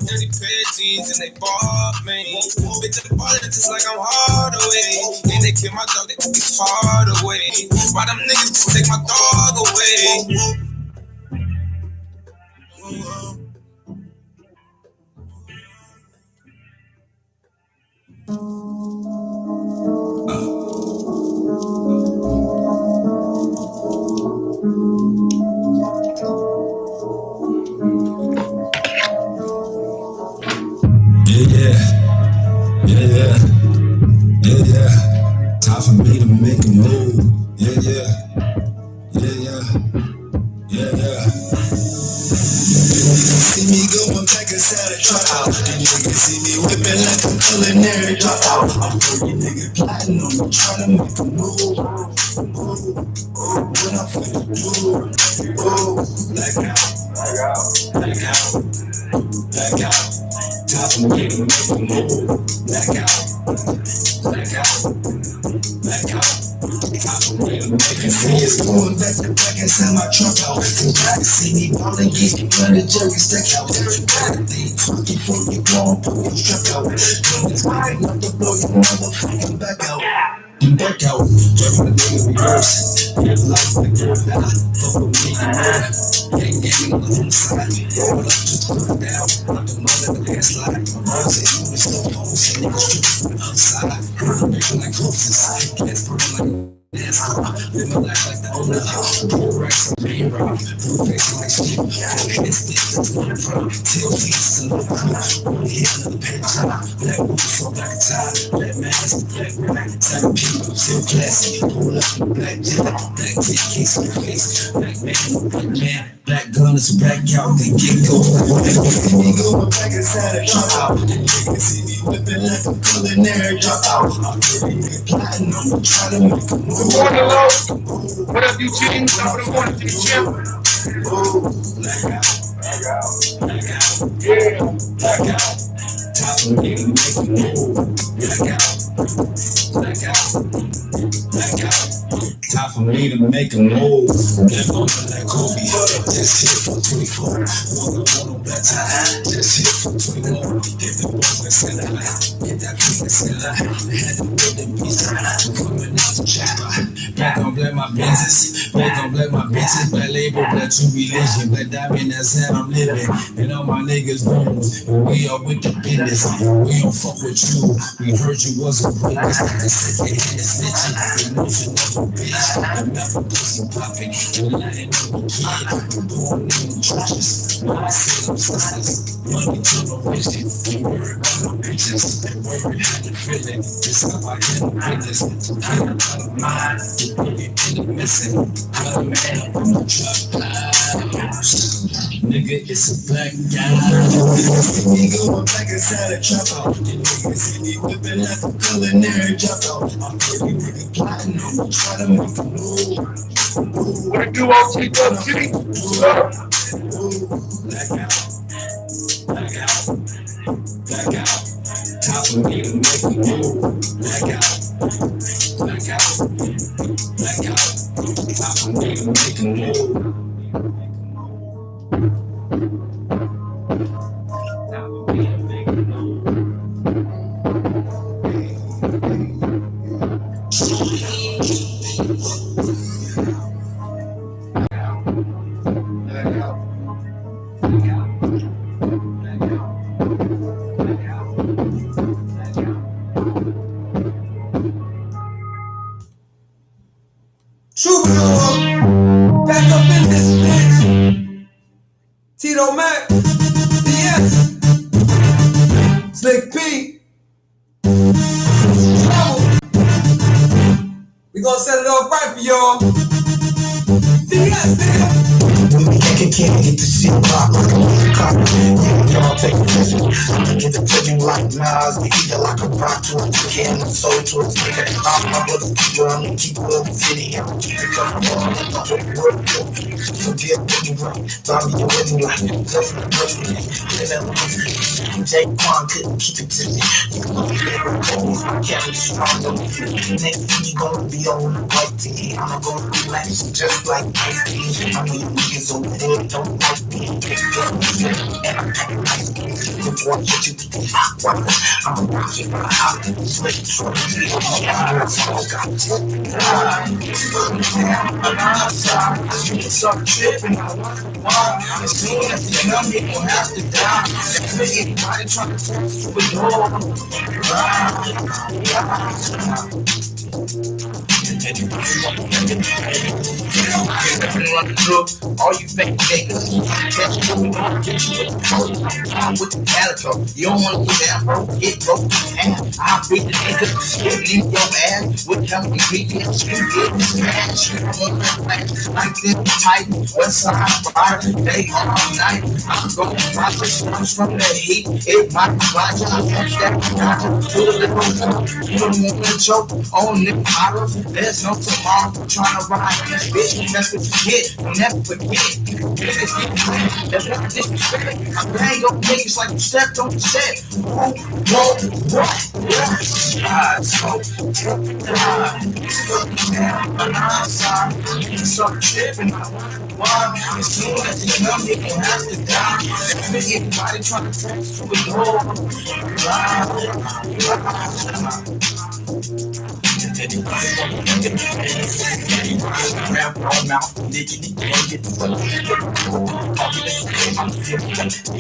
And they pair jeans and they bought me. Bitch, I'm ballin' just like I'm hard away. And they kill my dog, they took his heart away. Why them niggas just take my dog away? Yeah. Time for me to make a move. Yeah. See me going back inside the trap. These niggas see me whipping like a culinary dropout. I'm pretty nigga plotting on me, trying to make a move. What I'm finna do? Black out. Time for me to make a move. Black out. See us going back to back inside my trunk out. See me ballin', get me running, Jerry stack out. They talking before you go and pull your strap out. When it's moving up to blow your motherfucking back out. Back out, driving the nigga reverse. Live life like you're die. Fuck with me, you know. Gang on the homicide. Roll up to the down. Like the mother of the landslide. My mom said you was no phones. And niggas tripping from the outside. Heard them making like horses. Gas burning like live my life like the owner. Pull racks on main rock. Blue face like shit. Full head stick, that's one from. Tail teeth, another crew. One hit, another page. Black wolf, so black tie. Black mask, black rack. Type of people, still classy. Pull up in black jet. Black tip, case on the face. Black man. Black gun is black out, they get going. See me going back inside the trunk out. Niggas see me whipping like a culinary dropout. I'm pretty nigga plotting on me, trying to make a move. Good morning, Lo. What up, Eugene? Top of the morning to the gym. Black out. Time for me to make a move. Black out. Time for me to make a move. Black on like Kobe. Just hit for 24. One black tie. Just hit for 21. If it wasn't Santa, get that piece Santa. I had to build the beast. I'm coming out to chopper. Black on black my business. Black on black my bitches. Black label, black true religion. Black diamond, that's how I'm living. And all my niggas bones. We are with the business. We don't fuck with you. We heard you was a witness. They said they had a snitching. They know you was a bitch. I'm not a pussy popping. And I ain't no kid. I'm born in the churches. Mama said I'm sisters. Money to no riches. They worry about no bitches. They worry how you feeling. This how I handle business. To get a lot of mine. To put it in the missing. Got a man up on the truck. Nigga, it's a black guy. See me going back inside the trap out. Niggas see me whipping like a culinary dropout. I'm pretty nigga plotting on me, trying to make a move. What it do, OT, Black out. Time for me to make a move. Black out. Time for me to make a move. True, back up in this bitch. Tito Mac, DS, Slick P, Trouble. We gonna set it off right for y'all. DS, nigga. When we can't get the shit pop like a cop. Yeah, y'all take a picture. I get the pigeon like Nas. We eat it like a rock to a can of soul to a stick. My brother keep on and keep up the city. I'm keep it up. So get boogie right. Tommy, you're winning like tough and perfect. Jake Quan couldn't keep it to me. You know, I can't be strong. Next thing you gonna be on the white tee. I'm gonna relax just like Ice-T. I mean, niggas over there don't like me. And I'm nice. Start tripping, I want to walk. As soon as you know me, gon' have to die. Anybody trying to talk to a door. All you fake niggas, catch you with the calico. You don't wanna get down, bro. Get broke and I'll beat the nigga, getting in your ass with healthy ingredients. You get smashed, you want to flash like this tight. West side fire, day all night. I'm going to fight the storms from the heat. It might be my job, that do a little more. You don't want to choke on the power. There's no tomorrow. Trying to ride this bitch, that's what you get. Don't never forget. Niggas get clean, that's not disrespect. I bang up niggas like you stepped on the set. Whoa, start tripping, I wanna walk. As soon as you come, you gon' have to die. Anybody trying to talk to a door. Grab all mouth, nigga, you can't get the fuck.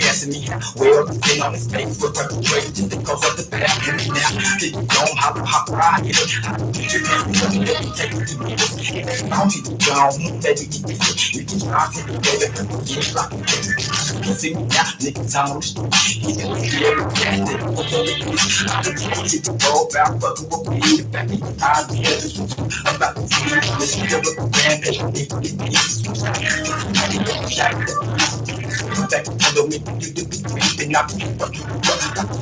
Asking me where the thing on his face was perpetrated just because of the bad news now. Did you know how ride it? Take it to me. Don't you go, baby, you can try to do it. Get like a see me now, niggas on the street. He didn't hear it, can't do it. I didn't go about fucking with me. Back in the idea, I'm about to see this nigga with the brand that you need to get me. Back to the way you do the thing, not the fucking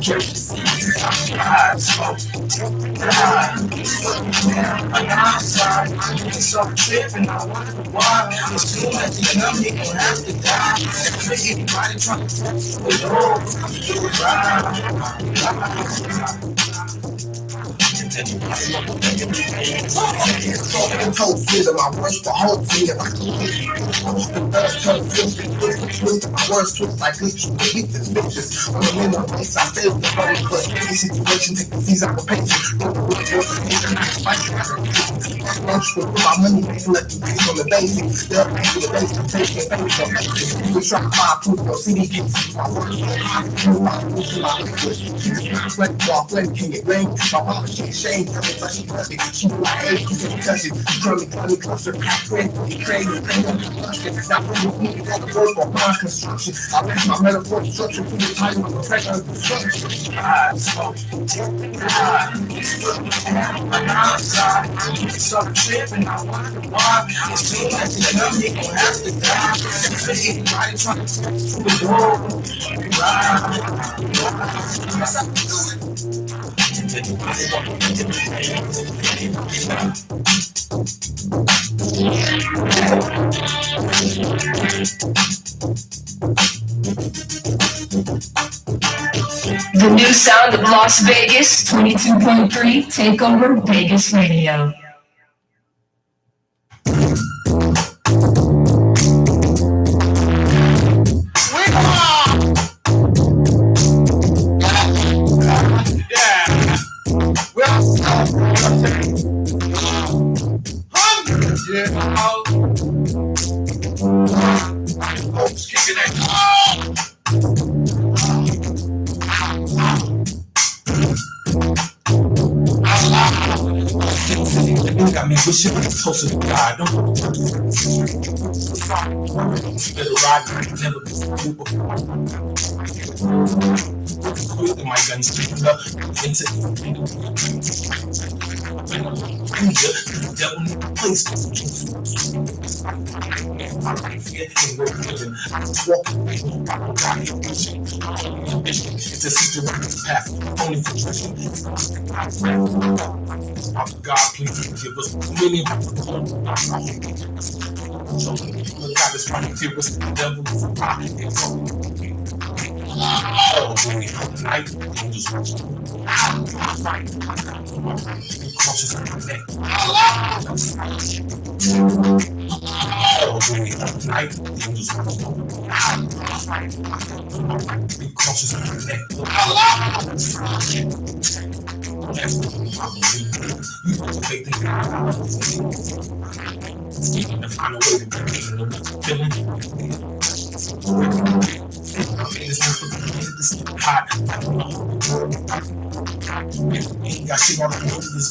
carry the seas. I'm outside, start tripping, I wanna walk. As soon as you know me, gon' have to die. Anybody trying to touch the door. Told feeling my worst for whole feeling like my worst twist like glitches with these bitches. I'm in the place, I feel the funny clutch. Any situation, take the seas out of patience. Put my money back, let the piece on the basic. They'll pay for the basic, taking face on that. We try to find proof, no CD can see my work. My flesh can get rain. My mama can't shame, everybody does it. She do like, hey, you can touch it. You come closer, crazy, crazy. Not from the movie, that the work on my construction. I left my metaphor structure to the title of the pressure of construction. I'm outside, start tripping, I wanna walk. As soon as you know me, gon' have to die. Anybody trying to touch the door. The new sound of Las Vegas, 22.3, Takeover Vegas Radio. I mean, we should be closer to God. Don't better ride, never be stupid. My guns up into the devil in the place. It's a secret path, only for treasure. God, please give us many. God is trying to give us the devil. Oh, night. Cautious of the neck. Oh, hell doing it night. I'm just be cautious of your neck. That's what I believe. You know the fake thing. To find a way to get the feeling. I mean, it's not hot. Ain't got shit on this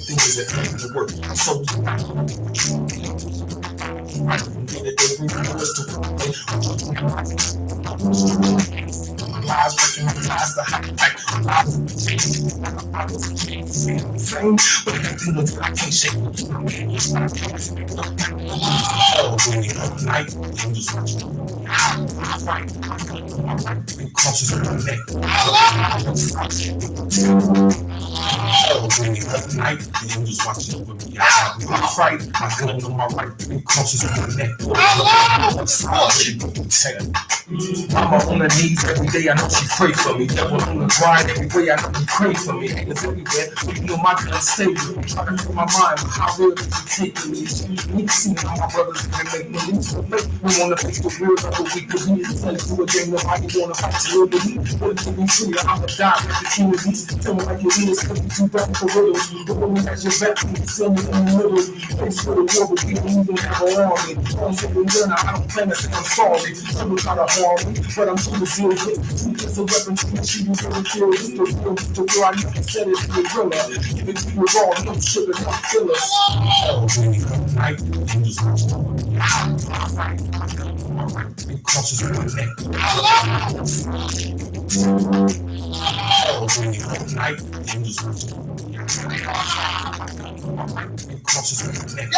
things that come to work. So lies recognize the high frame, but I can't shake night. I'm just be cautious of my neck. Night, I'm just watching over me. I fight, my gun on my right, be cautious of my neck. Mama on her knees every day, I know she pray for me. Devil on the grind every way, I know he pray for me. It's everywhere, you know my gun save me. Trying to make my mind, how real is he taking me? Me seeing how my brothers can make me lose. We wanna face the real of the week, cause we need to tell it to a game. Nobody wanna fight to live with me. But if we free, I'ma die with the team with me. Tell me like it is, cause you too bad for real. The woman has your back, you can sell me in the middle. Face for the war, but we don't even have an army. I'm saying, I don't plan to say I'm sorry. Someone try to harm me, but I'm too resilient. It's a weapon to make sure you never kill. It's the real, the real, I never said it's the gorilla. Give it to you raw, no sugar, no filler. Night, I'm just be cautious of my neck. Night, I'm just be cautious of my neck.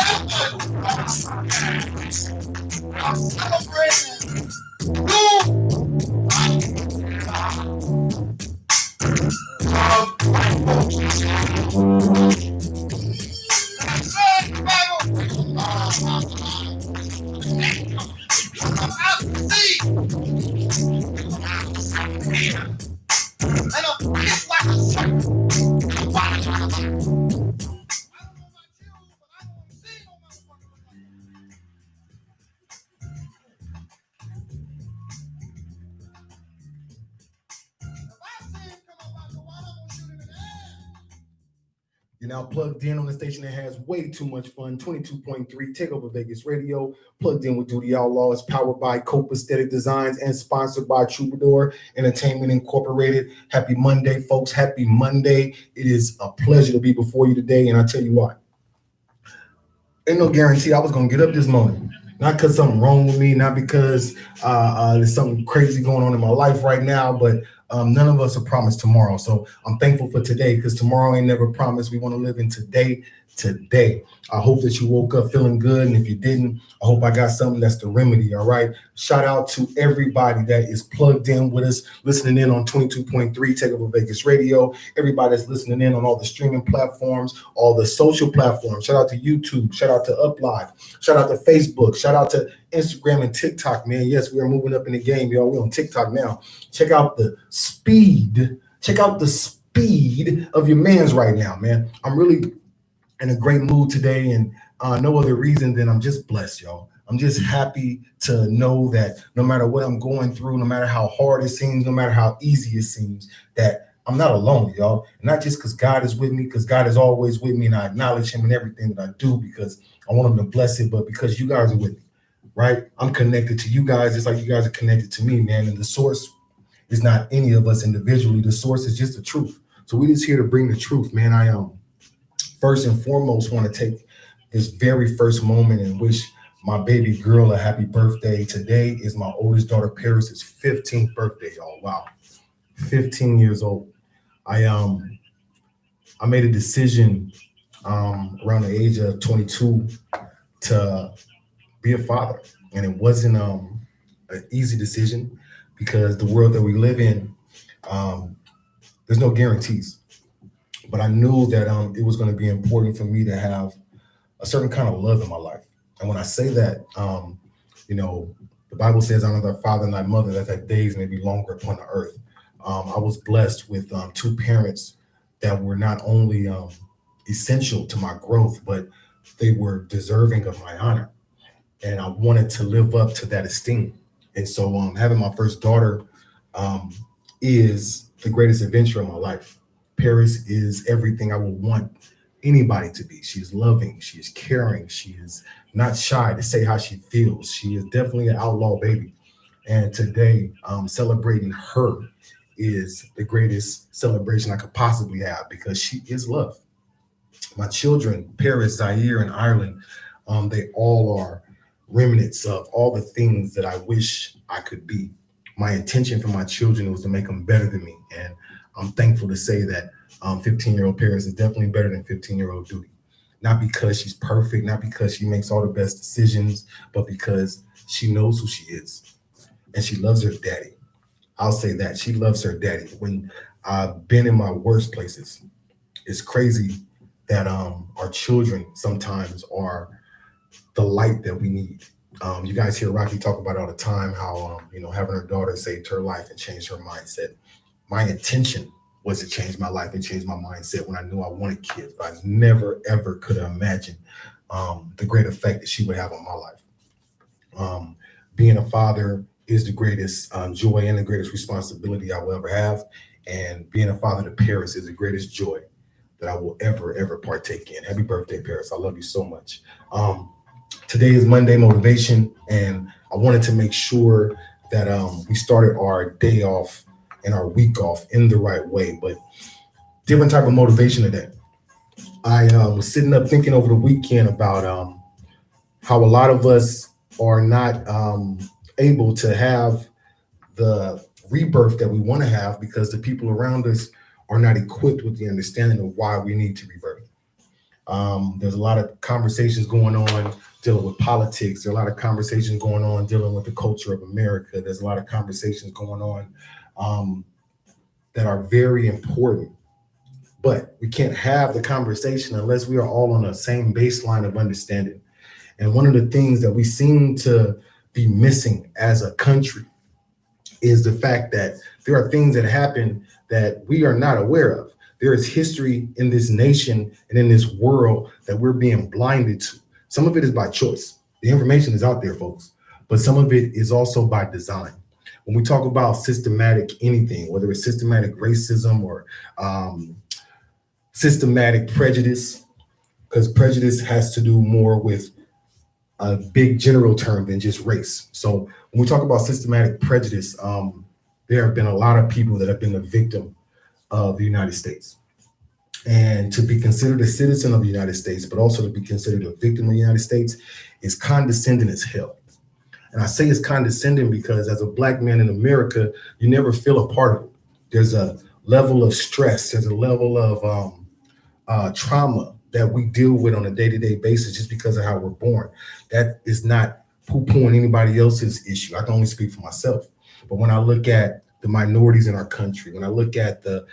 You're now plugged in on the station that has way too much fun. 22.3 Takeover Vegas Radio. Plugged in with Doodie Outlaw. It's powered by Cope Aesthetic Designs and sponsored by Troubadour Entertainment Incorporated. Happy Monday, folks. Happy Monday. It is a pleasure to be before you today. And I tell you what, ain't no guarantee I was going to get up this morning. Not because something wrong with me, not because there's something crazy going on in my life right now, but none of us are promised tomorrow. So I'm thankful for today because tomorrow ain't never promised. We want to live in today. I hope that you woke up feeling good. And if you didn't, I hope I got something that's the remedy. All right. Shout out to everybody that is plugged in with us, listening in on 22.3 Takeover Vegas Radio. Everybody that's listening in on all the streaming platforms, all the social platforms. Shout out to YouTube. Shout out to UpLive. Shout out to Facebook. Shout out to Instagram and TikTok, man. Yes, we are moving up in the game, y'all. We're on TikTok now. Check out the speed. Check out the speed of your mans right now, man. I'm really in a great mood today, and no other reason than I'm just blessed, y'all. I'm just happy to know that no matter what I'm going through, no matter how hard it seems, no matter how easy it seems, that I'm not alone, y'all. And not just because God is with me, because God is always with me, and I acknowledge him in everything that I do because I want him to bless it, but because you guys are with me, right? I'm connected to you guys just like you guys are connected to me, man. And the source is not any of us individually. The source is just the truth. So we're just here to bring the truth, man. I first and foremost want to take this very first moment and wish my baby girl a happy birthday. Today is my oldest daughter Paris's 15th birthday, y'all. Wow, 15 years old. I made a decision around the age of 22 to be a father, and it wasn't an easy decision because the world that we live in, there's no guarantees. But I knew that it was going to be important for me to have a certain kind of love in my life. And when I say that, the Bible says, honor thy father and thy mother, that thy days may be longer upon the earth. I was blessed with two parents that were not only essential to my growth, but they were deserving of my honor. And I wanted to live up to that esteem. And so having my first daughter is the greatest adventure of my life. Paris is everything I would want anybody to be. She is loving, she is caring, she is not shy to say how she feels. She is definitely an outlaw baby. And today, celebrating her is the greatest celebration I could possibly have because she is love. My children, Paris, Zaire, and Ireland, they all are remnants of all the things that I wish I could be. My intention for my children was to make them better than me. And I'm thankful to say that 15-year-old Paris is definitely better than 15-year-old Doodie. Not because she's perfect, not because she makes all the best decisions, but because she knows who she is. And she loves her daddy. I'll say that. She loves her daddy. When I've been in my worst places, it's crazy that our children sometimes are the light that we need. You guys hear Rocky talk about it all the time, how having her daughter saved her life and changed her mindset. My intention was to change my life and change my mindset when I knew I wanted kids, but I never, ever could have imagined the great effect that she would have on my life. Being a father is the greatest joy and the greatest responsibility I will ever have. And being a father to Paris is the greatest joy that I will ever partake in. Happy birthday, Paris. I love you so much. Today is Monday Motivation, and I wanted to make sure that we started our day off and our week off in the right way, but different type of motivation today. I was sitting up thinking over the weekend about how a lot of us are not able to have the rebirth that we want to have because the people around us are not equipped with the understanding of why we need to rebirth. There's a lot of conversations going on dealing with politics. There's a lot of conversations going on dealing with the culture of America. There's a lot of conversations going on that are very important. But we can't have the conversation unless we are all on the same baseline of understanding. And one of the things that we seem to be missing as a country is the fact that there are things that happen that we are not aware of. There is history in this nation and in this world that we're being blinded to. Some of it is by choice. The information is out there, folks, but some of it is also by design. When we talk about systematic anything, whether it's systematic racism or systematic prejudice, because prejudice has to do more with a big general term than just race. So when we talk about systematic prejudice, there have been a lot of people that have been the victim of the United States. And to be considered a citizen of the United States, but also to be considered a victim of the United States is condescending as hell. And I say it's condescending because as a Black man in America, you never feel a part of it. There's a level of stress, there's a level of trauma that we deal with on a day-to-day basis just because of how we're born. That is not poo-pooing anybody else's issue. I can only speak for myself. But when I look at the minorities in our country, when I look at the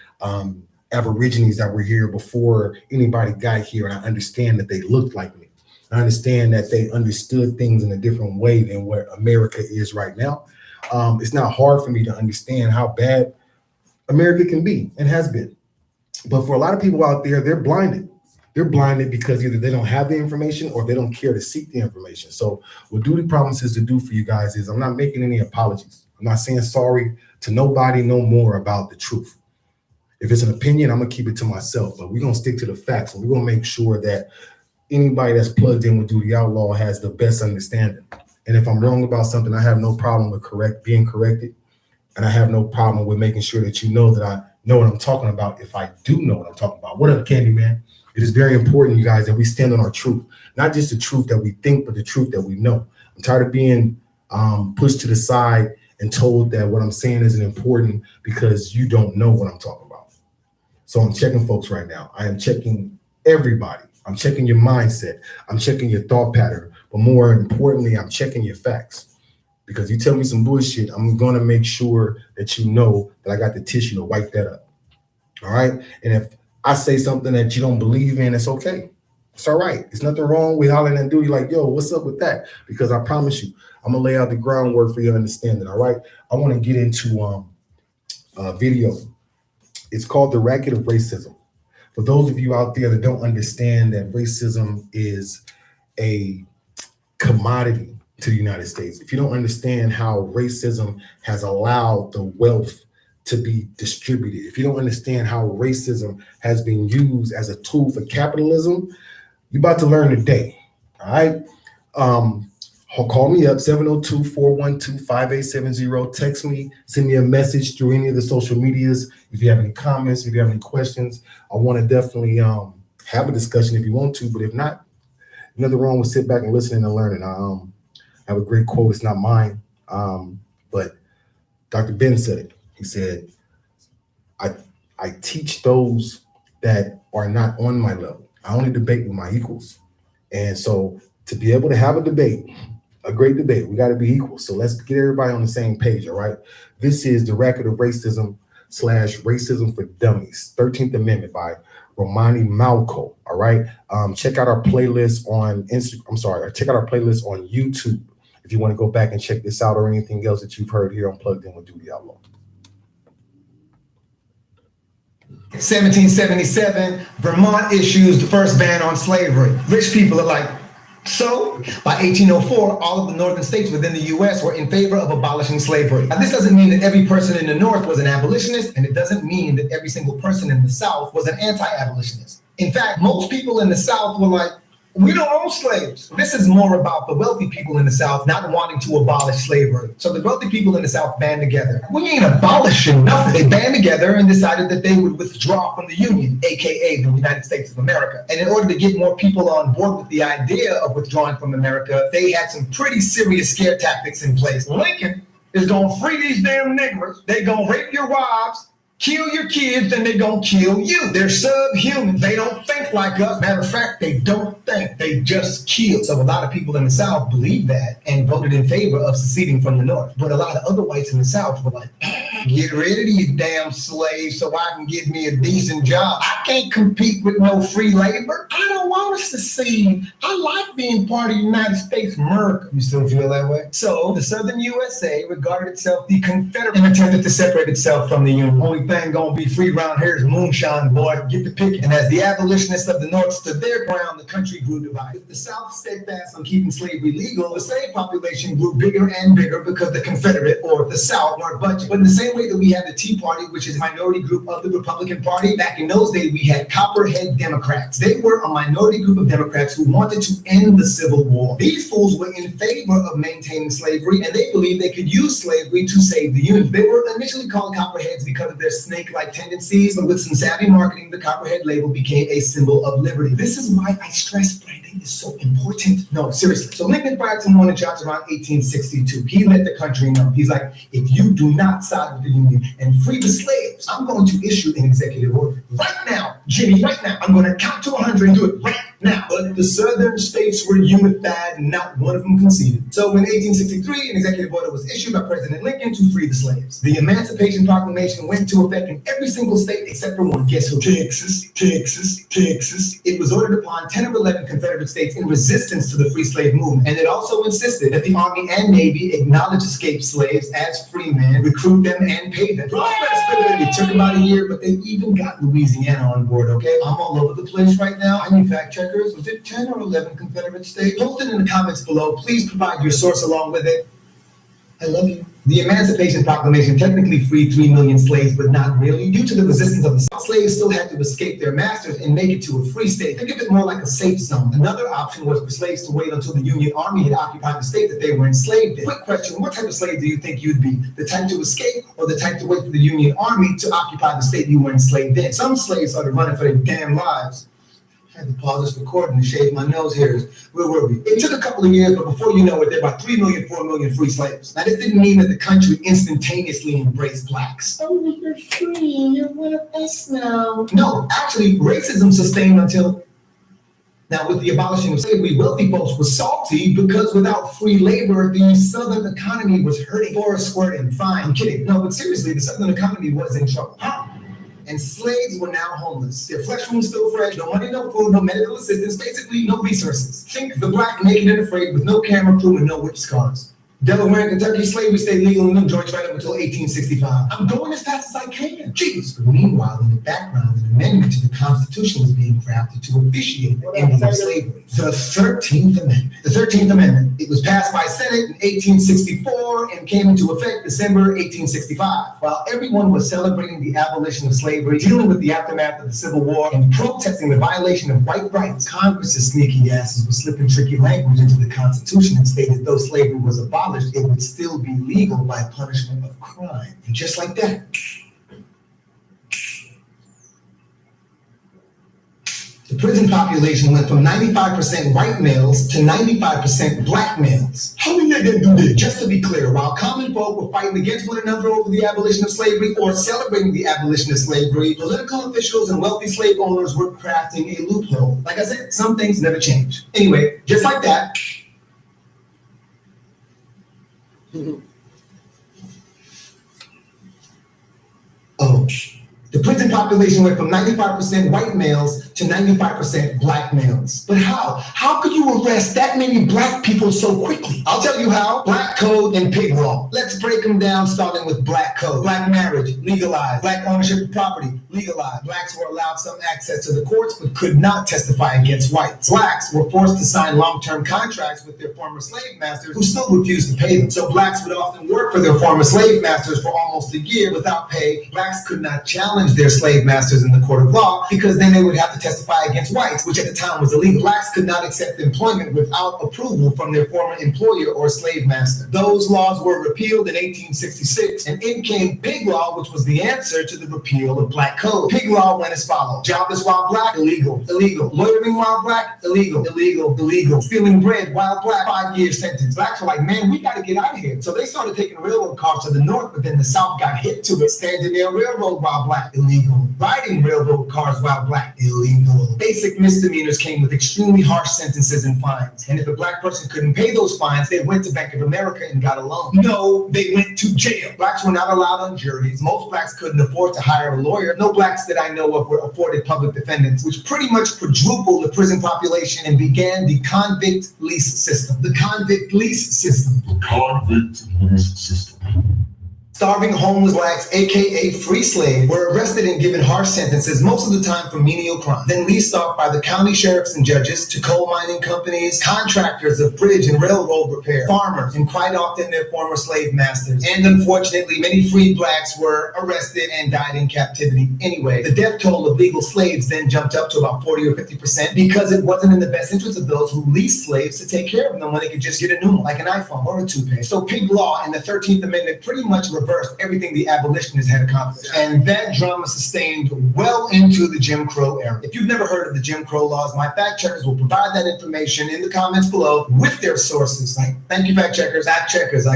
Aborigines that were here before anybody got here, and I understand that they looked like me, I understand that they understood things in a different way than what America is right now. It's not hard for me to understand how bad America can be and has been. But for a lot of people out there, they're blinded. They're blinded because either they don't have the information or they don't care to seek the information. So what Doodie promises to do for you guys is I'm not making any apologies. I'm not saying sorry to nobody no more about the truth. If it's an opinion, I'm going to keep it to myself, but we're going to stick to the facts, and we're going to make sure that anybody that's plugged in with Doodie Outlaw has the best understanding. And if I'm wrong about something, I have no problem with being corrected, and I have no problem with making sure that you know that I know what I'm talking about if I do know what I'm talking about. What up, Candyman? It is very important, you guys, that we stand on our truth, not just the truth that we think, but the truth that we know. I'm tired of being pushed to the side and told that what I'm saying isn't important because you don't know what I'm talking about. So I'm checking folks right now. I am checking everybody. I'm checking your mindset. I'm checking your thought pattern. But more importantly, I'm checking your facts. Because you tell me some bullshit, I'm going to make sure that you know that I got the tissue to wipe that up. All right? And if I say something that you don't believe in, it's okay. It's all right. There's nothing wrong with hollering and Doodie like, yo, what's up with that? Because I promise you, I'm going to lay out the groundwork for your understanding. All right? I want to get into a video. It's called The Racket of Racism. For those of you out there that don't understand that racism is a commodity to the United States, if you don't understand how racism has allowed the wealth to be distributed, if you don't understand how racism has been used as a tool for capitalism, you're about to learn today. All right. Call me up 702-412-5870. Text me, send me a message through any of the social medias. If you have any comments, if you have any questions, I want to definitely have a discussion if you want to, but if not, nothing wrong with sit back and listening and learning. I have a great quote. It's not mine, but Dr. Ben said it. He said, I teach those that are not on my level. I only debate with my equals. And so to be able to have a debate, a great debate, we got to be equal. So let's get everybody on the same page, all right? This is The Record of Racism / Racism for Dummies, 13th Amendment by Romani Malco, all right? Check out our playlist on Instagram. Check out our playlist on YouTube if you want to go back and check this out or anything else that you've heard here on Plugged In with Doodie Outlaw. 1777, Vermont issues the first ban on slavery. Rich people are like, so by 1804, all of the northern states within the U.S. were in favor of abolishing slavery. Now, this doesn't mean that every person in the North was an abolitionist, and it doesn't mean that every single person in the South was an anti-abolitionist. In fact, most people in the South were like, we don't own slaves. This is more about the wealthy people in the South not wanting to abolish slavery. So the wealthy people in the South band together. We ain't abolishing nothing. They band together and decided that they would withdraw from the Union, AKA the United States of America. And in order to get more people on board with the idea of withdrawing from America, they had some pretty serious scare tactics in place. Lincoln is gonna free these damn niggers. They gonna rape your wives, kill your kids, then they gonna kill you. They're subhuman. They don't think like us. Matter of fact, they don't think. They just kill. So a lot of people in the South believed that and voted in favor of seceding from the North. But a lot of other whites in the South were like, get rid of these damn slaves so I can get me a decent job. I can't compete with no free labor. I don't want us to secede. I like being part of the United States America. You still feel that way? So the Southern USA regarded itself the Confederate and attempted to separate itself from the Union. Only thing gonna be free round here is moonshine, boy. Get the pick. And as the abolitionists of the North stood their ground, the country grew divided. The South stayed fast on keeping slavery legal. The slave population grew bigger and bigger because the Confederate or the South weren't budging. But in the same way that we had the Tea Party, which is a minority group of the Republican Party, back in those days we had Copperhead Democrats. They were a minority group of Democrats who wanted to end the Civil War. These fools were in favor of maintaining slavery, and they believed they could use slavery to save the Union. They were initially called Copperheads because of their snake-like tendencies, but with some savvy marketing, the Copperhead label became a symbol of liberty. This is why I stress branding is so important. No, seriously. So Lincoln fired some warning shots around 1862. He let the country know. He's like, if you do not side with the Union and free the slaves, I'm going to issue an executive order. Right now, Jimmy, right now. I'm going to count to 100 and do it right now. But the southern states were unified and not one of them conceded. So in 1863, an executive order was issued by President Lincoln to free the slaves. The Emancipation Proclamation went into effect in every single state except for one. Guess who? Texas. It was ordered upon 10 of 11 Confederate states in resistance to the free slave movement. And it also insisted that the Army and Navy acknowledge escaped slaves as free men, recruit them, and pay them. It took about a year, but they even got Louisiana on board, okay? I'm all over the place right now. I need fact checkers. Was it 10 or 11 Confederate states? Post it in the comments below. Please provide your source along with it. I love you. The Emancipation Proclamation technically freed 3 million slaves, but not really. Due to the resistance of the South, slaves still had to escape their masters and make it to a free state. Think of it more like a safe zone. Another option was for slaves to wait until the Union Army had occupied the state that they were enslaved in. Quick question, what type of slave do you think you'd be? The type to escape or the type to wait for the Union Army to occupy the state you were enslaved in? Some slaves started running for their damn lives. I had to pause this recording to shave my nose hairs. Where were we? It took a couple of years, but before you know it, there were about 3 million, 4 million free slaves. Now, this didn't mean that the country instantaneously embraced blacks. Oh, you're free. You're one of us now. No, actually, racism sustained until... Now, with the abolishing of slavery, wealthy folks were salty because without free labor, the Southern economy was hurting. Forest squirting. Fine, I'm kidding. No, but seriously, the Southern economy was in trouble. And slaves were now homeless. Their flesh wounds still fresh, no money, no food, no medical assistance, basically no resources. Think the black, naked, and afraid with no camera crew and no whip scars. Delaware and Kentucky slavery stayed legal in them joints right up until 1865. I'm going as fast as I can. Jeez. But meanwhile, in the background, an amendment to the Constitution was being drafted to officiate the ending of slavery. The 13th Amendment. The 13th Amendment. It was passed by Senate in 1864 and came into effect December 1865. While everyone was celebrating the abolition of slavery, dealing with the aftermath of the Civil War, and protesting the violation of white rights, Congress's sneaky asses were slipping tricky language into the Constitution and stated though slavery was abolished, it would still be legal by punishment of crime. And just like that, the prison population went from 95% white males to 95% black males. How did they do this? Just to be clear, while common folk were fighting against one another over the abolition of slavery or celebrating the abolition of slavery, political officials and wealthy slave owners were crafting a loophole. Like I said, some things never change. Anyway, just like that, the prison population went from 95% white males to 95% black males. But how? How could you arrest that many black people so quickly? I'll tell you how. Black code and pig law. Let's break them down, starting with black code. Black marriage, legalized. Black ownership of property, legalized. Blacks were allowed some access to the courts, but could not testify against whites. Blacks were forced to sign long-term contracts with their former slave masters who still refused to pay them. So blacks would often work for their former slave masters for almost a year without pay. Blacks could not challenge their slave masters in the court of law because then they would have to testify against whites, which at the time was illegal. Blacks could not accept employment without approval from their former employer or slave master. Those laws were repealed in 1866, and in came pig law, which was the answer to the repeal of black code. Pig law went as follows: jobless while black, illegal, illegal. Loitering while black, illegal, illegal, illegal. Stealing bread while black, 5-year sentence. Blacks were like, man, we gotta get out of here. So they started taking railroad cars to the north, but then the south got hit to it. Standing there railroad while black, illegal. Riding railroad cars while black, illegal. Basic misdemeanors came with extremely harsh sentences and fines. And if a black person couldn't pay those fines, they went to Bank of America and got a loan. No, they went to jail. Blacks were not allowed on juries. Most blacks couldn't afford to hire a lawyer. No blacks that I know of were afforded public defendants, which pretty much quadrupled the prison population and began the convict lease system. The convict lease system. The convict lease system. Starving homeless blacks, aka free slaves, were arrested and given harsh sentences, most of the time for menial crime, then leased off by the county sheriffs and judges to coal mining companies, contractors of bridge and railroad repair, farmers, and quite often their former slave masters. And unfortunately, many free blacks were arrested and died in captivity anyway. The death toll of legal slaves then jumped up to about 40 or 50% because it wasn't in the best interest of those who leased slaves to take care of them when they could just get a new one, like an iPhone or a toupee. So pig law and the 13th Amendment pretty much reversed everything the abolitionists had accomplished. And that drama sustained well into the Jim Crow era. If you've never heard of the Jim Crow laws, my fact checkers will provide that information in the comments below with their sources. Like, thank you, fact checkers, I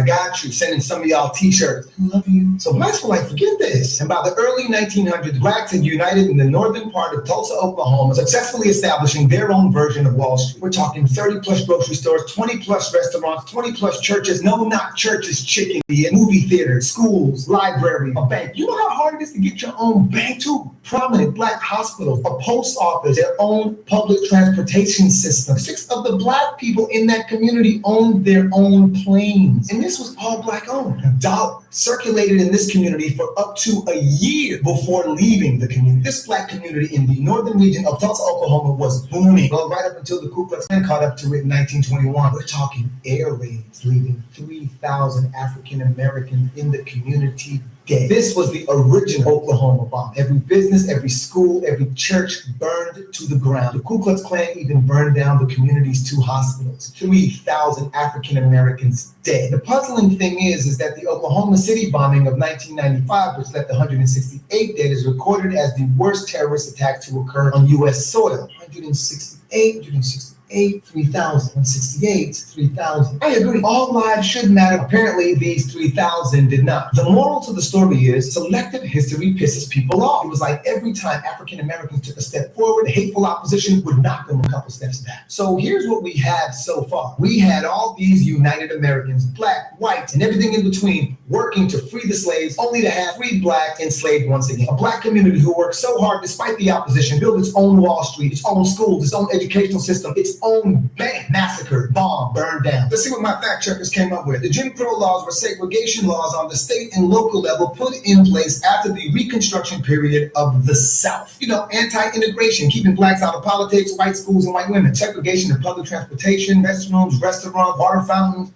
got you. Sending some of y'all t-shirts. I love you. So blacks were like, forget this. And by the early 1900s, blacks had united in the northern part of Tulsa, Oklahoma, successfully establishing their own version of Wall Street. We're talking 30 plus grocery stores, 20 plus restaurants, 20 plus churches. No, not churches, chicken, movie theaters, schools, library, a bank. You know how hard it is to get your own bank too? Prominent black hospitals, a post office, their own public transportation system. 6 of the black people in that community owned their own planes. And this was all black owned. A dollar circulated in this community for up to a year before leaving the community. This black community in the northern region of Tulsa, Oklahoma was booming. Well, right up until the Ku Klux Klan caught up to it in 1921. We're talking air raids, leaving 3,000 African Americans in the community dead. This was the original Oklahoma bomb. Every business, every school, every church burned to the ground. The Ku Klux Klan even burned down the community's 2 hospitals. 3,000 African Americans dead. The puzzling thing is that the Oklahoma City bombing of 1995, which left 168 dead, is recorded as the worst terrorist attack to occur on U.S. soil. 168, 3,000, 168, 3,000. I agree. All lives should matter. Apparently, these 3,000 did not. The moral to the story is selective history pisses people off. It was like every time African Americans took a step forward, hateful opposition would knock them a couple steps back. So here's what we have so far. We had all these united Americans, black, white, and everything in between, working to free the slaves, only to have freed blacks enslaved once again. A black community who worked so hard despite the opposition, built its own Wall Street, its own schools, its own educational system, its own bank massacred, bombed, burned down. Let's see what my fact checkers came up with. The Jim Crow laws were segregation laws on the state and local level put in place after the Reconstruction period of the South. You know, anti-integration, keeping blacks out of politics, white schools and white women, segregation in public transportation, restrooms, restaurants, water fountains.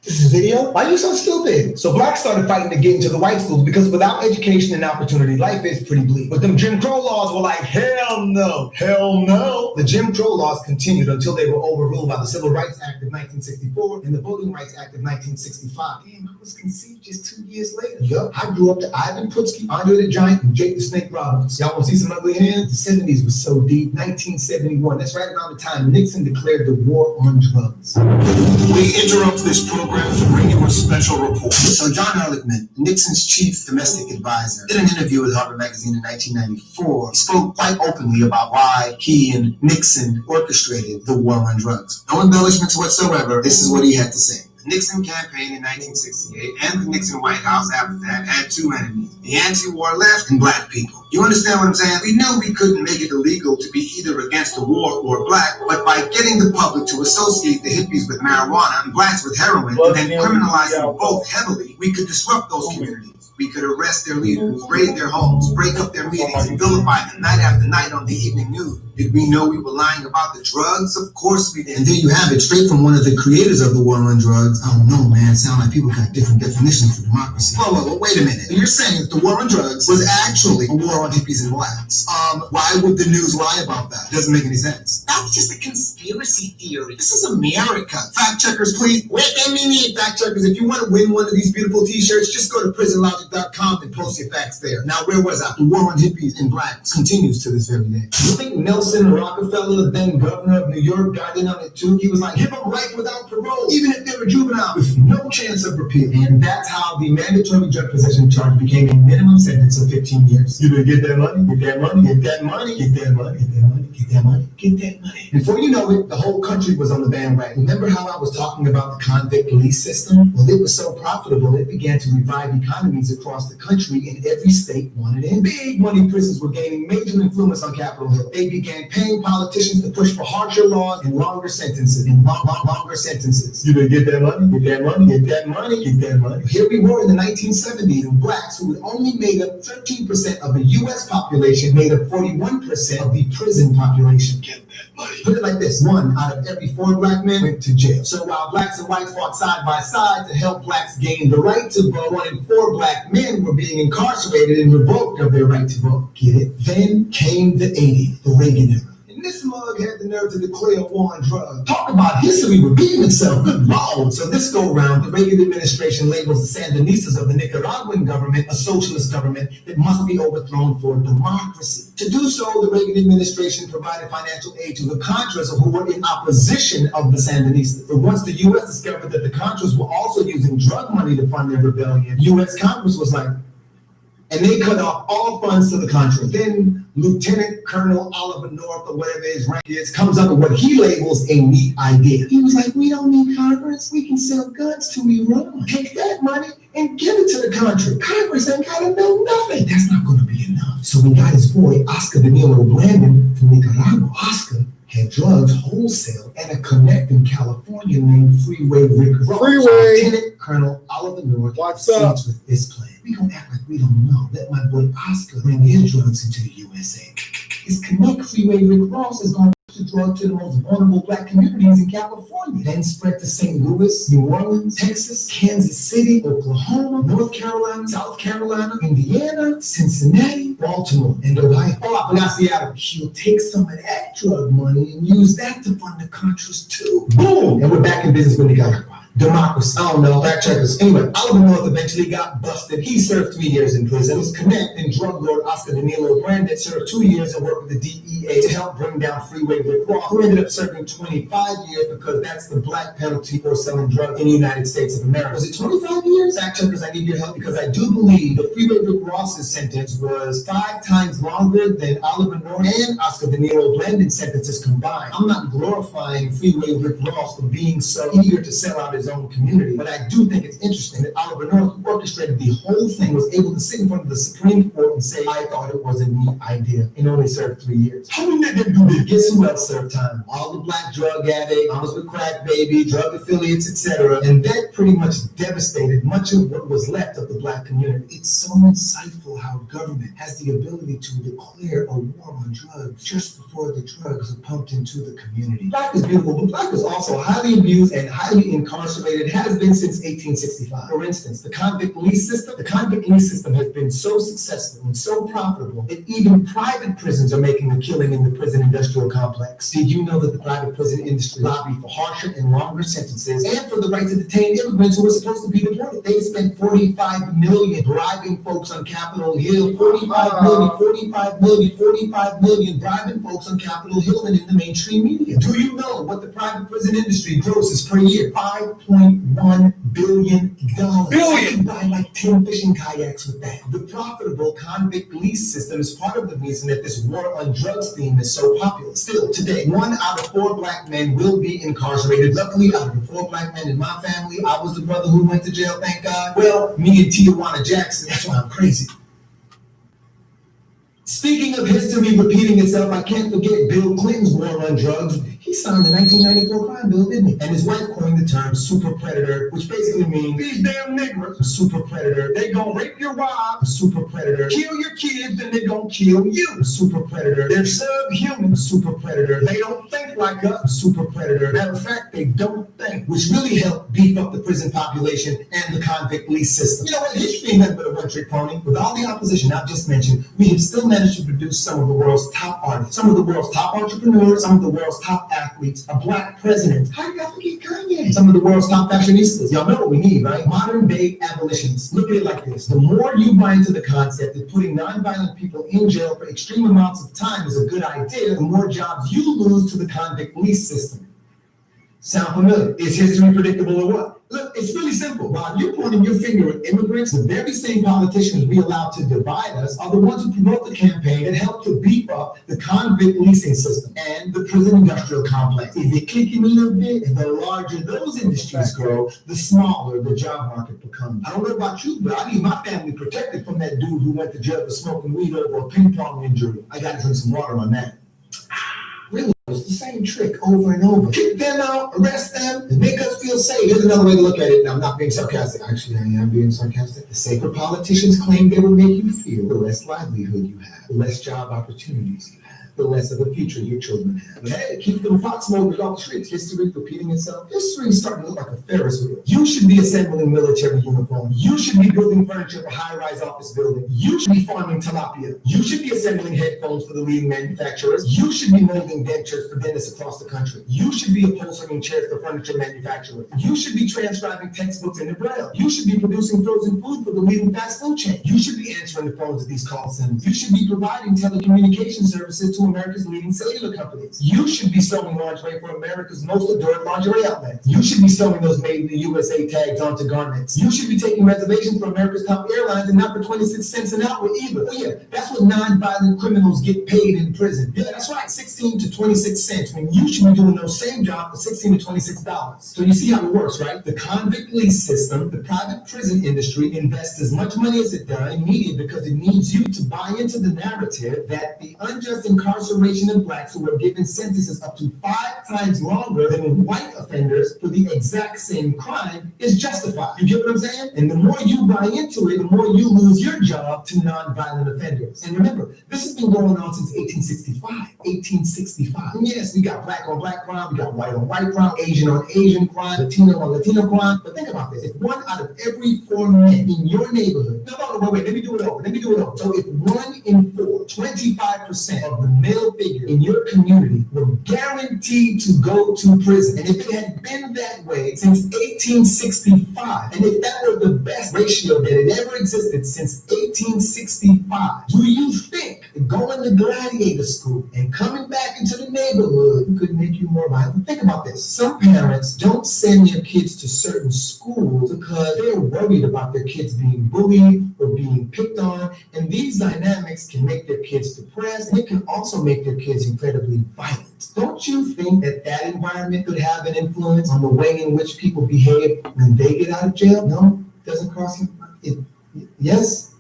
This is video? Why are you so stupid? So blacks started fighting to get into the white schools because without education and opportunity, life is pretty bleak. But them Jim Crow laws were like, hell no, hell no. The Jim Crow laws continued until they were overruled by the Civil Rights Act of 1964 and the Voting Rights Act of 1965. Damn, I was conceived just 2 years later. Yup, I grew up to Ivan Putski, Andre the Giant, and Jake the Snake Roberts. Y'all want to see some ugly hands? The 70s was so deep. 1971, that's right around the time Nixon declared the war on drugs. We interrupt this program to bring you a special report. So John Ehrlichman, Nixon's chief domestic advisor, did an interview with Harvard Magazine in 1994. He spoke quite openly about why he and Nixon orchestrated the war on drugs. No embellishments whatsoever. This is what he had to say. The Nixon campaign in 1968 and the Nixon White House after that had two enemies, the anti-war left and black people. You understand what I'm saying? We knew we couldn't make it illegal to be either against the war or black, but by getting the public to associate the hippies with marijuana and blacks with heroin, and then criminalizing both heavily, we could disrupt those communities. We could arrest their leaders, raid their homes, break up their meetings, and vilify them night after night on the evening news. Did we know we were lying about the drugs? Of course we did. And there you have it, straight from one of the creators of the war on drugs. I don't know, man. It sounds like people got different definitions for democracy. Whoa, wait a minute. You're saying that the war on drugs was actually a war on hippies and blacks. Why would the news lie about that? Doesn't make any sense. That's just a conspiracy theory. This is America. Fact checkers, please. Wait a minute, fact checkers. If you want to win one of these beautiful t-shirts, just go to prisonlogic.com and post your facts there. Now, where was I? The war on hippies and blacks continues to this very day. You think Nelson Rockefeller, then governor of New York, got in on it too? He was like, give them life without parole, even if they were juvenile, with no chance of repeal. And that's how the mandatory drug possession charge became a minimum sentence of 15 years. You better get that money, get that money, get that money, get that money, get that money, get that money, get that money. Before you know it, the whole country was on the bandwagon. Remember how I was talking about the convict lease system? Well, it was so profitable, it began to revive economies across the country, and every state wanted in. Big money prisons were gaining major influence on Capitol Hill. They began paying politicians to push for harsher laws and longer sentences, longer sentences. You better get that money, get that money, get that money, get that money. Here we were in the 1970s, and blacks, who had only made up 13% of the U.S. population, made up 41% of the prison population. Get that money. Put it like this: 1 out of every 4 black men went to jail. So while blacks and whites fought side by side to help blacks gain the right to vote, 1 in 4 black men were being incarcerated and revoked of their right to vote. Get it? Then came the 80s, the Reagan era. And this mug had the nerve to declare war on drugs. Talk about history repeating itself. Good Lord. So this go round, the Reagan administration labels the Sandinistas of the Nicaraguan government a socialist government that must be overthrown for democracy. To do so, the Reagan administration provided financial aid to the Contras, who were in opposition of the Sandinistas. But once the U.S. discovered that the Contras were also using drug money to fund their rebellion, U.S. Congress was like, and they cut off all funds to the Contras. Then Lieutenant Colonel Oliver North, or whatever his rank is, comes up with what he labels a neat idea. He was like, we don't need Congress. We can sell guns to Iran. Take that money and give it to the country. Congress ain't got to know nothing. That's not going to be enough. So we got his boy, Oscar Danilo Blandon from Nicaragua. Oscar had drugs wholesale and a connect in California named Freeway Rick Ross. Lieutenant Colonel Oliver North proceeds with this plan. We gonna act like we don't know. Let my boy Oscar bring his drugs into the USA. His connect, Freeway Rick Ross, is gonna push the drug to the most vulnerable black communities in California, then spread to St. Louis, New Orleans, Texas, Kansas City, Oklahoma, North Carolina, South Carolina, Indiana, Cincinnati, Baltimore, and Ohio. Oh, I forgot Seattle. He'll take some of that drug money and use that to fund the Contras too. Boom! And we're back in business with Nicaragua. Democracy. I don't know. Fact checkers. Anyway, Oliver North eventually got busted. He served 3 years in prison. His connect and drug lord Oscar Danilo Blandon served 2 years and worked with the DEA to help bring down Freeway Rick Ross, who ended up serving 25 years because that's the black penalty for selling drugs in the United States of America. Was it 25 years? Fact checkers, I need your help because I do believe that Freeway Rick Ross's sentence was 5 times longer than Oliver North and Oscar Danilo Blandon's sentences combined. I'm not glorifying Freeway Rick Ross for being so eager to sell out his his own community. But I do think it's interesting that Oliver North, who orchestrated the whole thing, was able to sit in front of the Supreme Court and say, I thought it was a neat idea, and only served 3 years. How many did do this? Guess who else served time? All the black drug addicts, mamas with crack baby, drug affiliates, etc. And that pretty much devastated much of what was left of the black community. It's so insightful how government has the ability to declare a war on drugs just before the drugs are pumped into the community. Black is beautiful, but black is also highly abused and highly incarcerated, has been since 1865. For instance, the convict lease system has been so successful and so profitable that even private prisons are making a killing in the prison industrial complex. Did you know that the private prison industry lobbied for harsher and longer sentences and for the right to detain immigrants who were supposed to be deported? They spent $45 million bribing folks on Capitol Hill. $45 million bribing folks on Capitol Hill and in the mainstream media. Do you know what the private prison industry grosses per year? $5.1 billion. You can buy like 10 fishing kayaks with that. The profitable convict lease system is part of the reason that this war on drugs theme is so popular. Still, today, 1 out of 4 black men will be incarcerated. Luckily, out of the 4 black men in my family, I was the brother who went to jail, thank God. Well, me and Tijuana Jackson, that's why I'm crazy. Speaking of history repeating itself, I can't forget Bill Clinton's war on drugs. He signed the 1994 crime bill, didn't he? And his wife coined the term super predator, which basically means these damn niggers, super predator. They gonna rape your wife, super predator. Kill your kids, and they gonna kill you, super predator. They're subhuman, super predator. They don't think like us, super predator. Matter of fact, they don't think, which really helped beef up the prison population and the convict lease system. You know what? History ain't nothing but a one-trick pony. With all the opposition I've just mentioned, we have still managed to produce some of the world's top artists, some of the world's top entrepreneurs, some of the world's top athletes, a black president. How do y'all forget Kanye? Some of the world's top fashionistas. Y'all know what we need, right? Modern day abolitionists. Look at it like this. The more you buy into the concept that putting nonviolent people in jail for extreme amounts of time is a good idea, the more jobs you lose to the convict lease system. Sound familiar? Is history predictable or what? Look, it's really simple. While you're pointing your finger at immigrants, the very same politicians we allow to divide us are the ones who promote the campaign that help to beef up the convict leasing system and the prison industrial complex. If you click in a little bit, and the larger those industries grow, the smaller the job market becomes. I don't know about you, but I need my family protected from that dude who went to jail for smoking weed over a ping pong injury. I gotta drink some water on that. Really, it's the same trick over and over. Kick them out, arrest them, and make us feel safe. Here's another way to look at it. Now, I'm not being sarcastic. Actually, I am being sarcastic. The safer politicians claim they will make you feel, the less livelihood you have, the less job opportunities you have, the less of a future your children have. But hey, keep them fox motors off the streets. History repeating itself. History is starting to look like a Ferris wheel. You should be assembling military uniforms. You should be building furniture for high-rise office buildings. You should be farming tilapia. You should be assembling headphones for the leading manufacturers. You should be molding dentures for dentists across the country. You should be upholstering chairs for furniture manufacturers. You should be transcribing textbooks into Braille. You should be producing frozen food for the leading fast food chain. You should be answering the phones at these call centers. You should be providing telecommunication services to America's leading cellular companies. You should be selling lingerie for America's most adored lingerie outlets. You should be selling those made in the USA tags onto garments. You should be taking reservations for America's top airlines and not for 26 cents an hour either. Oh yeah, that's what non-violent criminals get paid in prison. Yeah, that's right, 16 to 26 cents, when you should be doing those same jobs for $16 to $26. So you see how it works, right? The convict lease system, the private prison industry invests as much money as it does in media because it needs you to buy into the narrative that the unjust incarceration of blacks who were given sentences up to 5 times longer than white offenders for the exact same crime is justified. You get what I'm saying? And the more you buy into it, the more you lose your job to non-violent offenders. And remember, this has been going on since 1865. 1865. And yes, we got black on black crime, we got white on white crime, Asian on Asian crime, Latino on Latino crime. But think about this. If 1 out of every 4 men in your neighborhood, no, wait, let me do it over. So if 1 in 4, 25% of the male figure in your community were guaranteed to go to prison, and if it had been that way since 1865, and if that were the best ratio that had ever existed since 1865, do you think Going to gladiator school and coming back into the neighborhood could make you more violent. Think about this. Some parents don't send their kids to certain schools because they're worried about their kids being bullied or being picked on. And these dynamics can make their kids depressed, and it can also make their kids incredibly violent. Don't you think that environment could have an influence on the way in which people behave when they get out of jail? No? Doesn't cross your mind? Yes?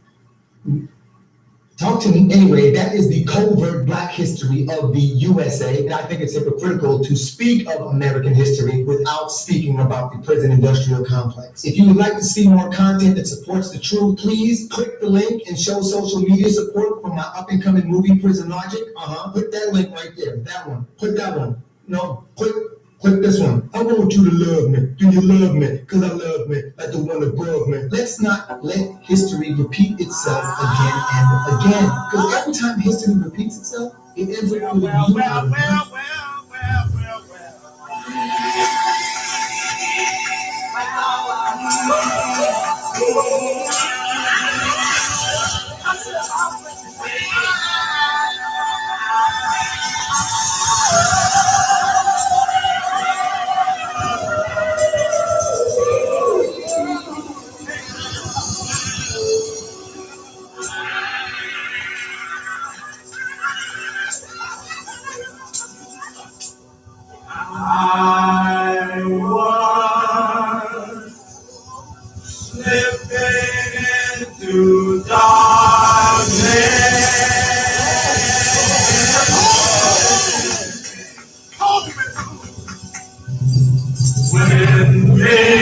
Talk to me. Anyway, that is the covert Black history of the USA, and I think it's hypocritical to speak of American history without speaking about the prison industrial complex. If you would like to see more content that supports the truth, please click the link and show social media support for my up-and-coming movie, Prison Logic. Put that link right there. That one. Put that one. No, click this one. I want you to love me. Do you love me? Because I love me like the one above me. Let's not let history repeat itself again and again. Because every time history repeats itself, it ends up with I was slipping into darkness when they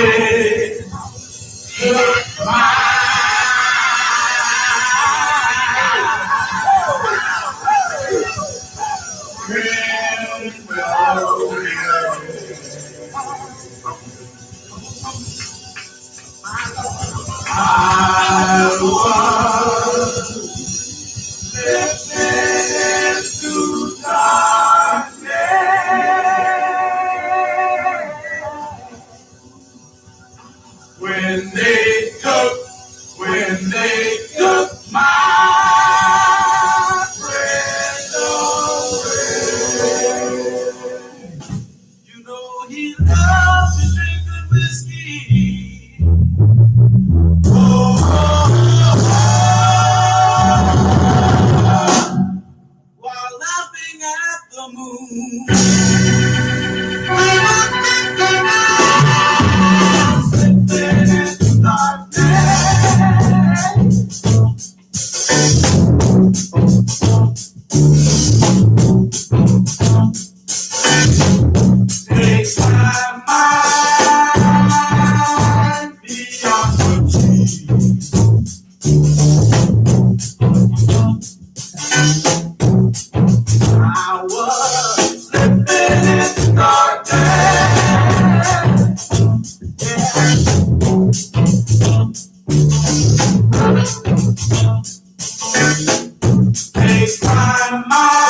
took my I was slipping into darkness when they took my breath away. You know he loves to drink the whiskey. While laughing at the moon, slipping into darkness. Take my mind beyond the trees. I was slipping into darkness. Take my mind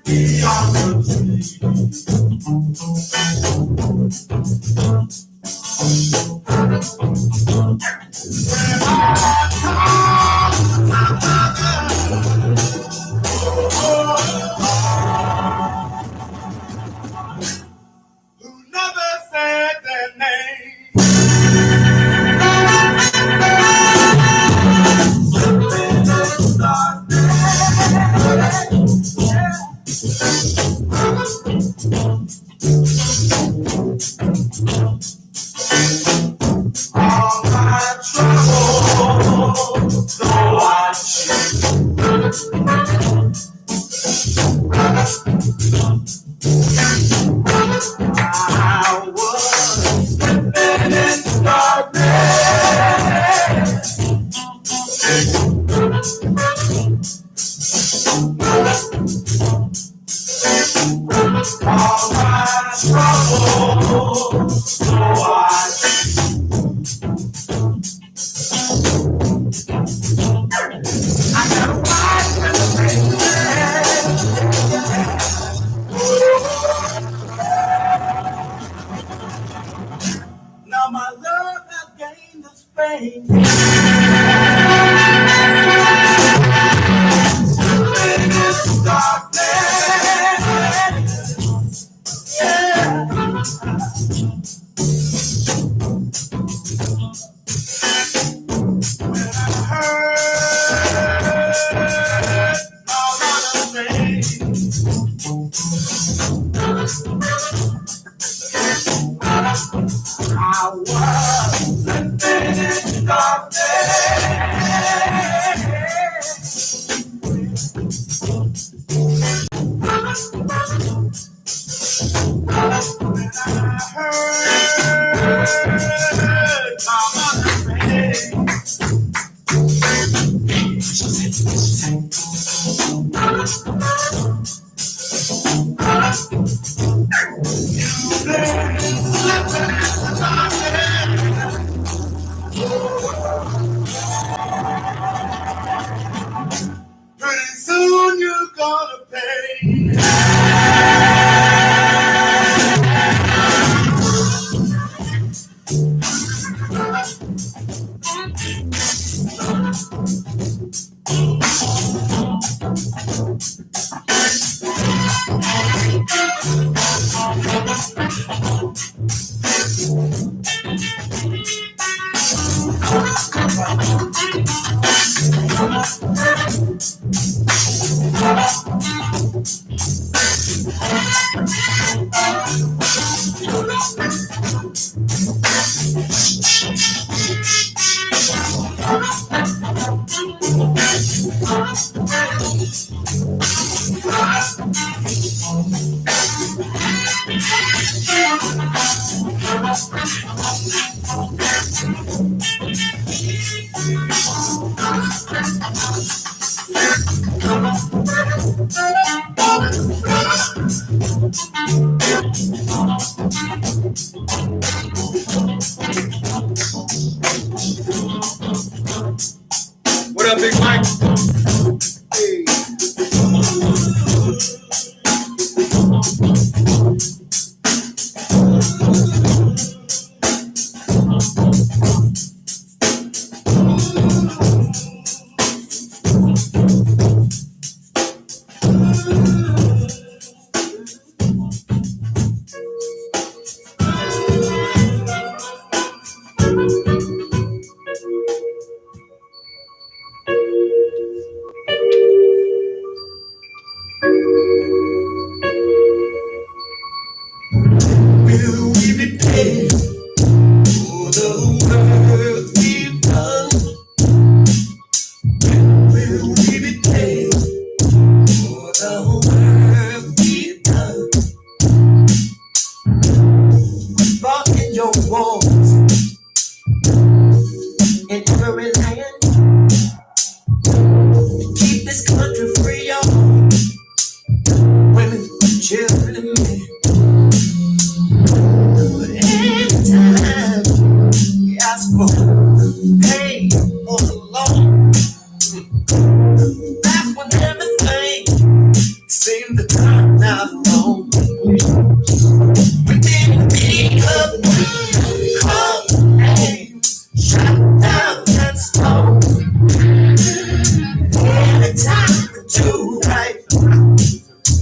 beyond the trees. Who never said their name? Slipping into darkness. All my trouble, though I I was slipping into darkness. All my trouble, though I got a wife and a now my love has gained its fame. Pretty soon you're gonna pay. What up, Big Mike? Hey. Will we be paid for the work we've done? Will we be paid for the work we've done? Fought in your wars in every land to keep this country free, y'all. Women, children, and men. But every time we ask for pay or the loan, that's when everything seems to turn out wrong. We didn't pick up, called, aim, shot down and stone. Every time we do right,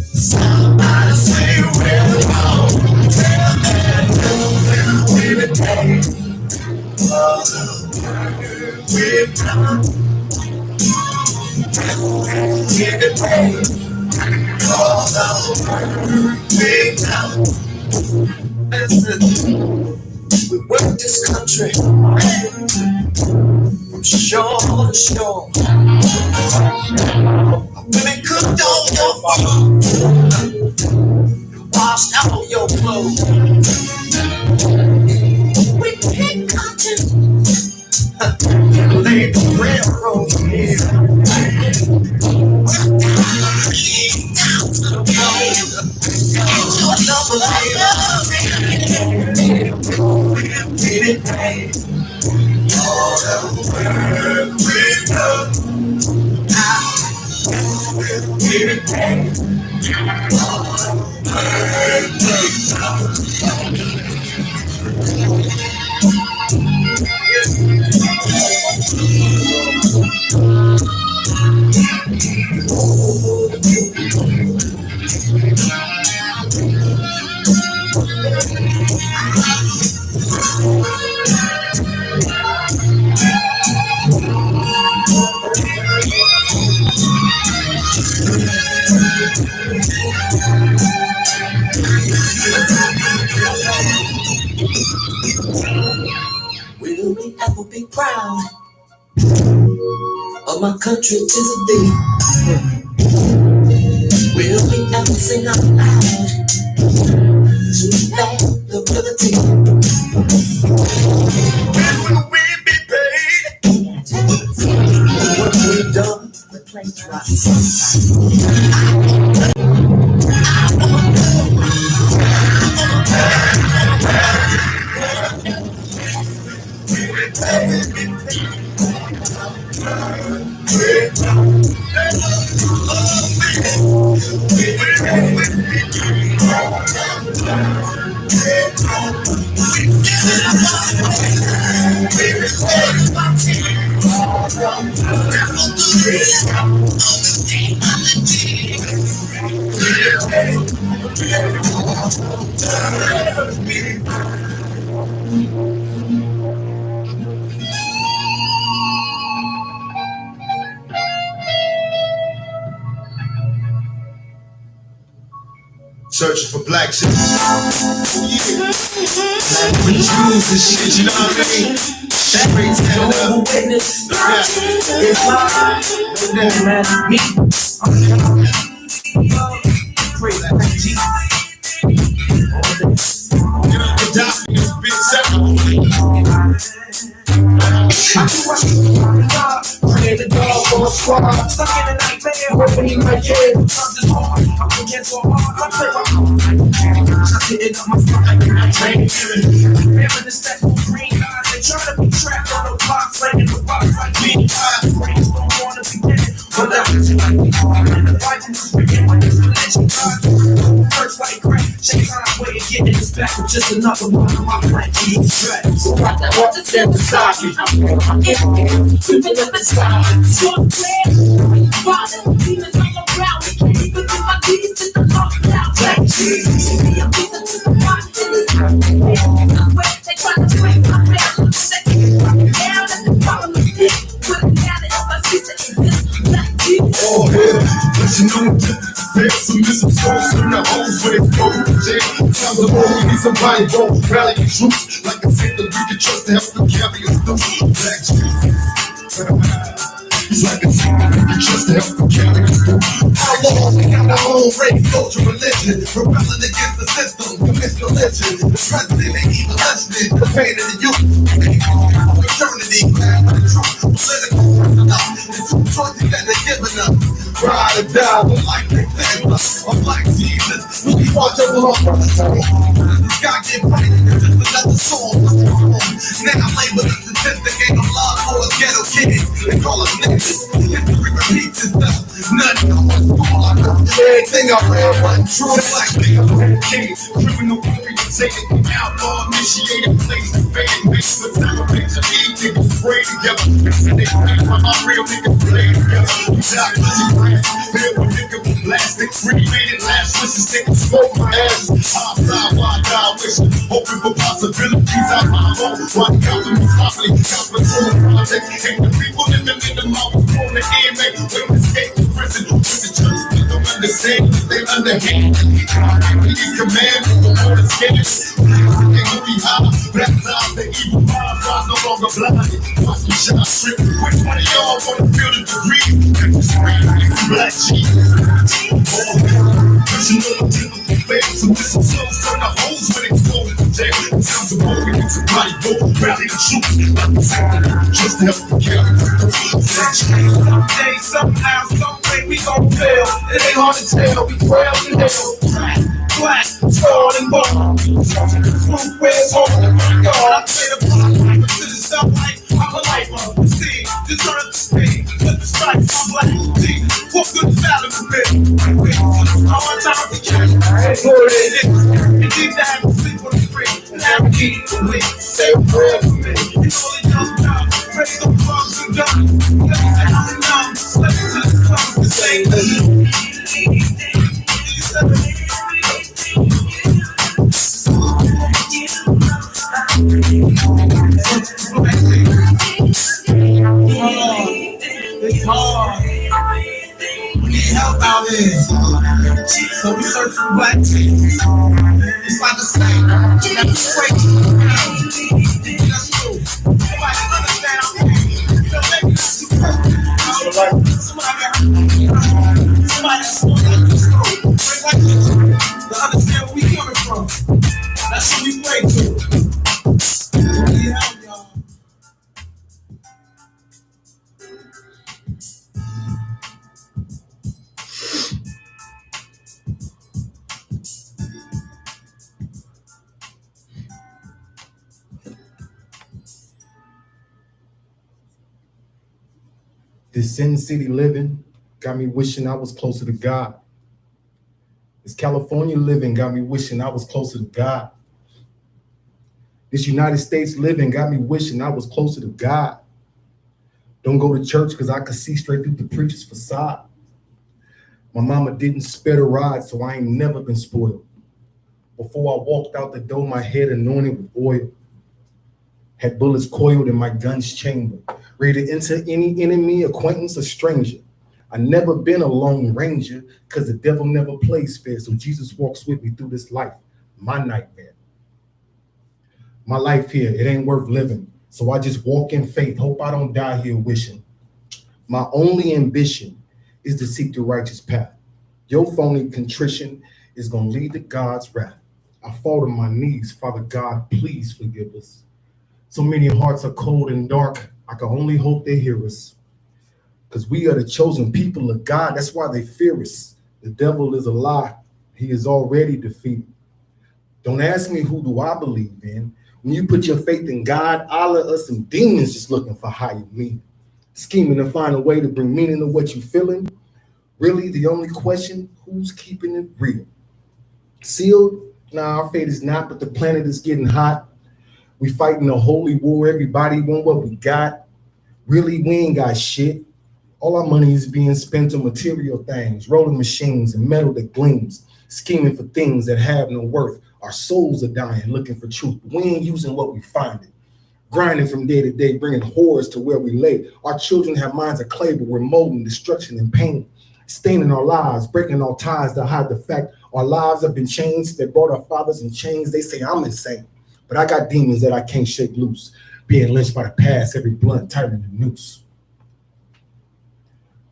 somebody say we're wrong. Tell me, we be paid for the work we've done. We be paid for the work we've done. Listen, we work this country from shore to shore. Women cooked all your food, washed all your clothes. We picked cotton, laid the railroad here. Worked our keys down to the bone. To a double life. We didn't pay all the work we've done. We didn't pay all the work we've done. we ever be proud of my country tis a thee? Will we ever sing out loud to that ability? When will we be paid what we've done? The place right. Searching for black shit. Yeah. Rich rules and shit, you know what I mean? That brings it up. Pray the dog for a squad. Stuck in the nightmare, hoping he might get it. Times is hard. I'm against so hard. I'm just hitting up my stomach and I'm training. Bearing the step of green eyes. They trying to be trapped on the box, slanging the box like being eyes. Brains don't want to begin. But that's what you like. And the fight was begin when it's religion. First like crack. Shake on our way of getting this back with just another one of my plans. So what that want to stand beside me. Keeping up the sky. So bad. Falling demons all around me. Even through my knees to the lockdown. Black Jesus. I'm even to the bottom. Where they try to break my family. Down at the bottom of the pit. Putting down it. I see that it is Black Jesus. Oh, yeah. Listen, no there's some missing souls in the holes where it's going to jail. Times of old, we need somebody to rally the troops. Like I said, that we can trust to help them carry us through. Black Jesus. It's like a secret we can trust to help them carry us through. Our laws, we got our own race, culture, religion. Rebelling against the system, commit religion. The president ain't even listening, the pain of the youth. Eternity, glad for the truth. Political, the two choices that they're giving us. Ride or die, but like they said, I'm like Jesus. We can watch over our the sky get bright, just another storm. Now I'm labeled a statistic, ain't no love for us ghetto kids. They call us niggas. History repeats itself. Nothing on what's going on. Everything I read wasn't true. Just like niggas were kids. Criminal organization, outlaw, initiated, place to fade. Make the time of picture, these niggas spray together. They play my real niggas play together. We stop pushing grass. Filled with niggas with plastic. Cremated last wishes, niggas smoke my ass. Outside, wide eye wishing. Hoping for possibilities out my home. While the government's wobbly, helping through the project. And the people living in the mountains on the inmate. Will escape the prison. With the church, they don't understand. They underhand. We can command, we don't want to scared. They gon' be high. Baptized the evil mind. God no longer blinded. Watch me shine strip. Which one of y'all wanna feel the degree? Make the scream. Black Jesus. Personal typical faith. Some missing souls from the holes when they go to jail. Sounds of hope, we need somebody go rally the troops. Like the second, just to help the carry. Someday, somehow, some way we gon' fail. It ain't hard to tell. We trail in hell. Black, skull and bone. Proof where it's home. God, I play the block. But to the stuff like I'm a lifer. See, deserve to speak. Put the stripes on black. Jesus, what good salad with me? All my time to catch. And these that have sleep on the street. And have a key to me. Say a prayer for me. You know they just come. Praise the bugs and guns. How they numb. Slip to the club to say. It's hard. We need help out here. So we search for black Jesus. It's like a snake. That's crazy. That's true. This Sin City living got me wishing I was closer to God. This California living got me wishing I was closer to God. This United States living got me wishing I was closer to God. Don't go to church because I could see straight through the preacher's facade. My mama didn't spare the ride, so I ain't never been spoiled. Before I walked out the door, my head anointed with oil. Had bullets coiled in my gun's chamber, ready to enter any enemy, acquaintance, or stranger. I never been a lone ranger, because the devil never plays fair, so Jesus walks with me through this life, my nightmare. My life here, it ain't worth living, so I just walk in faith, hope I don't die here wishing. My only ambition is to seek the righteous path. Your phony contrition is going to lead to God's wrath. I fall to my knees, Father God, please forgive us. So many hearts are cold and dark, I can only hope they hear us. Because we are the chosen people of God, that's why they fear us. The devil is a lie, he is already defeated. Don't ask me who do I believe in. When you put your faith in God, Allah or some demons just looking for how you mean. Scheming to find a way to bring meaning to what you're feeling. Really, the only question, who's keeping it real? Sealed? Nah, our fate is not, but the planet is getting hot. We fighting a holy war, everybody want what we got. Really, we ain't got shit. All our money is being spent on material things, rolling machines and metal that gleams, scheming for things that have no worth. Our souls are dying, looking for truth. We ain't using what we find it. Grinding from day to day, bringing horrors to where we lay. Our children have minds of clay, but we're molding destruction and pain, staining our lives, breaking our ties to hide the fact our lives have been changed. They brought our fathers in chains. They say I'm insane, but I got demons that I can't shake loose. Being lynched by the past, every blunt tighter than the noose.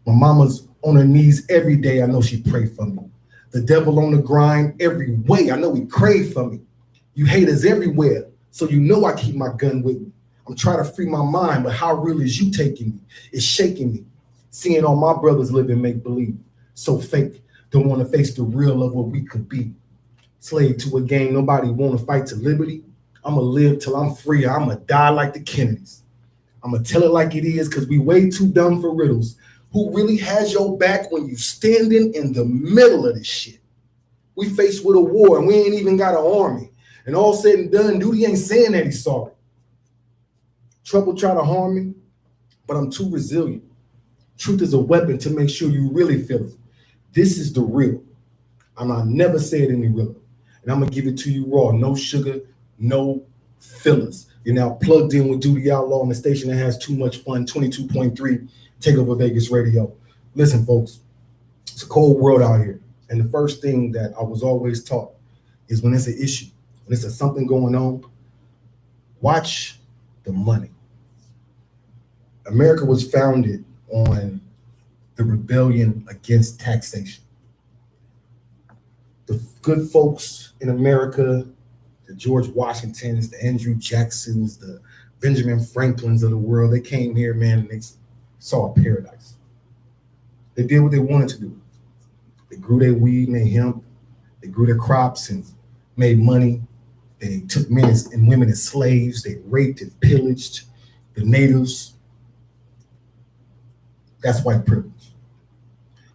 My mama's on her knees every day. I know she prayed for me. The devil on the grind every way. I know he crave for me. You haters everywhere, so you know I keep my gun with me. I'm trying to free my mind, but how real is you taking me? It's shaking me. Seeing all my brothers living make believe. So fake. Don't want to face the real of what we could be. Slave to a game. Nobody want to fight to liberty. I'ma live till I'm free. I'ma die like the Kennedys. I'ma tell it like it is, because we way too dumb for riddles. Who really has your back when you standing in the middle of this shit? We faced with a war and we ain't even got an army. And all said and done, Doodie ain't saying that he's sorry. Trouble try to harm me, but I'm too resilient. Truth is a weapon to make sure you really feel it. This is the real. And I never say it any realer. And I'm gonna give it to you raw, no sugar, no fillers. You're now plugged in with Doodie Outlaw on the station that has too much fun, 22.3 Takeover Vegas Radio. Listen, folks, it's a cold world out here. And the first thing that I was always taught is when it's an issue, when it's something going on, watch the money. America was founded on the rebellion against taxation. The good folks in America, the George Washingtons, the Andrew Jacksons, the Benjamin Franklins of the world, they came here, man, and they saw a paradise. They did what they wanted to do. They grew their weed and their hemp. They grew their crops and made money. They took men and women as slaves. They raped and pillaged the natives. That's white privilege.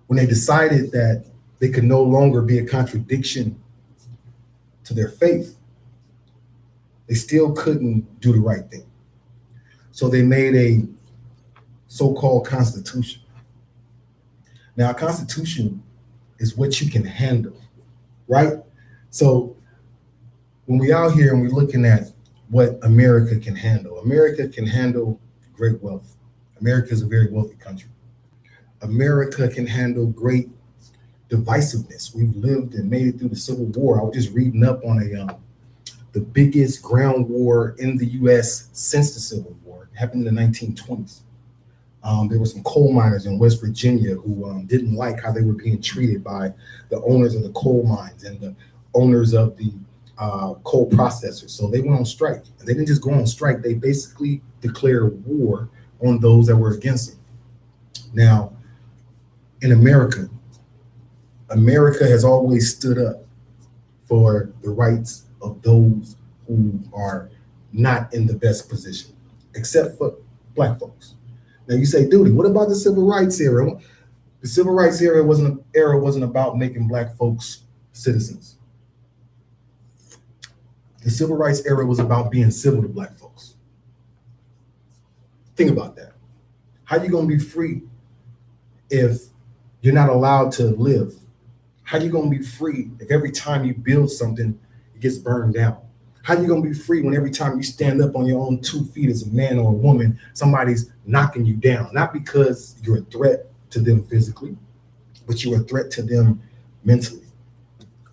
When they decided that they could no longer be a contradiction to their faith, they still couldn't do the right thing. So they made a so-called constitution. Now, a constitution is what you can handle, right? So when we out here and we're looking at what America can handle great wealth. America is a very wealthy country. America can handle great divisiveness. We've lived and made it through the Civil War. I was just reading up on the biggest ground war in the U.S. since the Civil War. It happened in the 1920s. There were some coal miners in West Virginia who didn't like how they were being treated by the owners of the coal mines and the owners of the coal processors. So they went on strike. And they didn't just go on strike. They basically declared war on those that were against them. Now, in America, America has always stood up for the rights of those who are not in the best position, except for Black folks. Now you say, Doodie, what about the civil rights era? The civil rights era wasn't about making black folks citizens. The civil rights era was about being civil to black folks. Think about that. How you gonna be free if you're not allowed to live? How you gonna be free if every time you build something, it gets burned down? How you gonna be free when every time you stand up on your own 2 feet as a man or a woman, somebody's knocking you down? Not because you're a threat to them physically, but you're a threat to them mentally.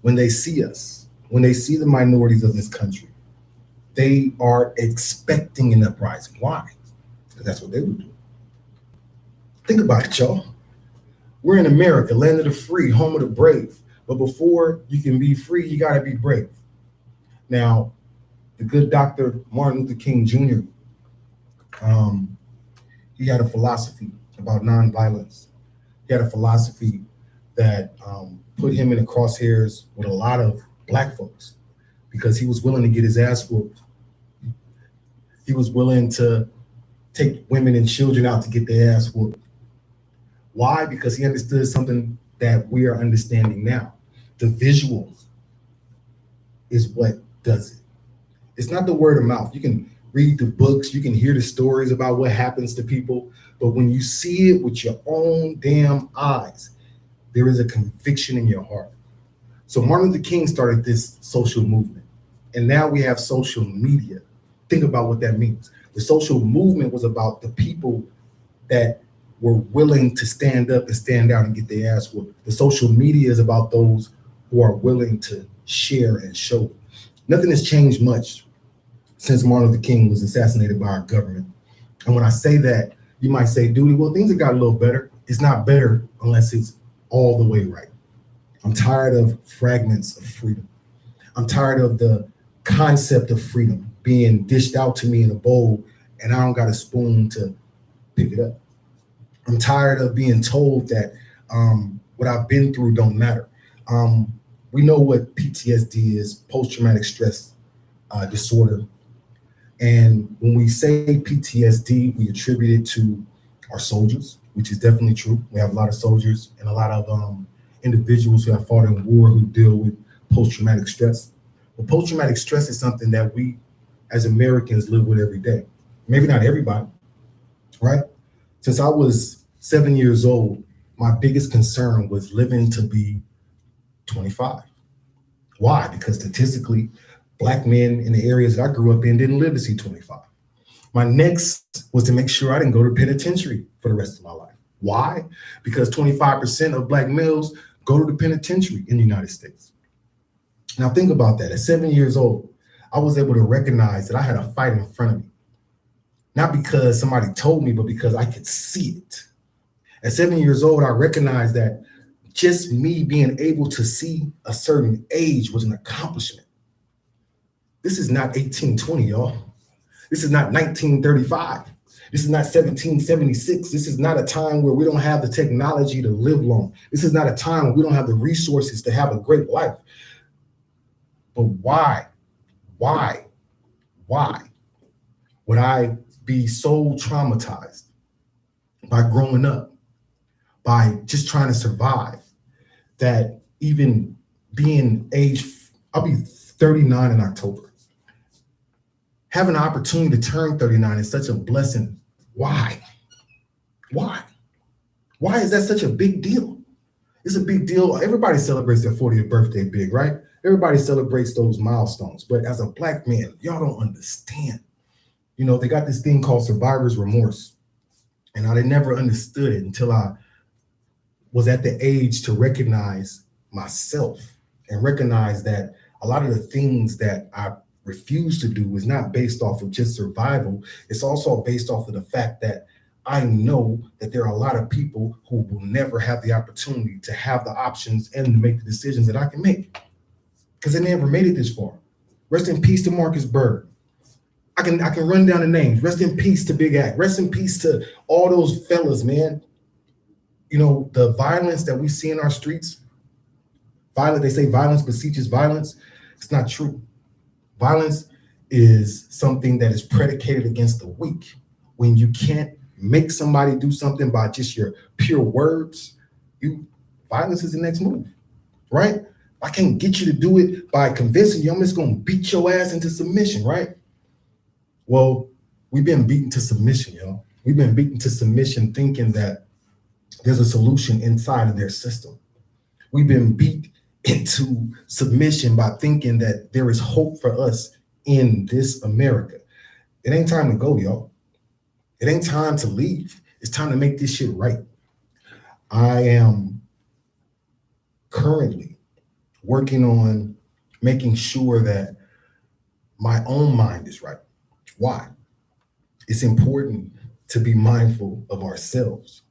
When they see us, when they see the minorities of this country, they are expecting an uprising. Why? Because that's what they would do. Think about it, y'all. We're in America, land of the free, home of the brave. But before you can be free, you gotta be brave. Now, the good Dr. Martin Luther King Jr., he had a philosophy about nonviolence. He had a philosophy that put him in the crosshairs with a lot of black folks because he was willing to get his ass whooped. He was willing to take women and children out to get their ass whooped. Why? Because he understood something that we are understanding now. The visual is what does it. It's not the word of mouth. You can read the books, you can hear the stories about what happens to people, but when you see it with your own damn eyes, there is a conviction in your heart. So Martin Luther King started this social movement, and now we have social media. Think about what that means. The social movement was about the people that were willing to stand up and stand out and get their ass whooped. The social media is about those who are willing to share and show. Nothing has changed much since Martin Luther King was assassinated by our government. And when I say that, you might say, Doodie, well, things have got a little better. It's not better unless it's all the way right. I'm tired of fragments of freedom. I'm tired of the concept of freedom being dished out to me in a bowl and I don't got a spoon to pick it up. I'm tired of being told that what I've been through don't matter. We know what PTSD is, post-traumatic stress disorder. And when we say PTSD, we attribute it to our soldiers, which is definitely true. We have a lot of soldiers and a lot of individuals who have fought in war who deal with post-traumatic stress. But post-traumatic stress is something that we as Americans live with every day. Maybe not everybody, right? Since I was 7 years old, my biggest concern was living to be 25. Why? Because statistically, Black men in the areas that I grew up in didn't live to see 25. My next was to make sure I didn't go to penitentiary for the rest of my life. Why? Because 25% of Black males go to the penitentiary in the United States. Now think about that. At 7 years old, I was able to recognize that I had a fight in front of me. Not because somebody told me, but because I could see it. At 7 years old, I recognized that just me being able to see a certain age was an accomplishment. This is not 1820, y'all. This is not 1935. This is not 1776. This is not a time where we don't have the technology to live long. This is not a time where we don't have the resources to have a great life. But why would I be so traumatized by growing up, by just trying to survive, that even being I'll be 39 in October. Having an opportunity to turn 39 is such a blessing. Why? Why is that such a big deal? It's a big deal. Everybody celebrates their 40th birthday big, right? Everybody celebrates those milestones. But as a Black man, y'all don't understand. You know, they got this thing called survivor's remorse. And I never understood it until I was at the age to recognize myself and recognize that a lot of the things that I refuse to do is not based off of just survival. It's also based off of the fact that I know that there are a lot of people who will never have the opportunity to have the options and to make the decisions that I can make because they never made it this far. Rest in peace to Marcus Bird. I can run down the names. Rest in peace to Big Act. Rest in peace to all those fellas, man. You know, the violence that we see in our streets, they say violence beseeches violence. It's not true. Violence is something that is predicated against the weak when you can't make somebody do something by just your pure words, violence is the next move, right? If I can't get you to do it by convincing you, I'm just gonna beat your ass into submission, right? Well, we've been beaten to submission, y'all. We've been beaten to submission thinking that there's a solution inside of their system. We've been beat into submission by thinking that there is hope for us in this America. It ain't time to go, y'all. It ain't time to leave. It's time to make this shit right. I am currently working on making sure that my own mind is right. Why? It's important to be mindful of ourselves.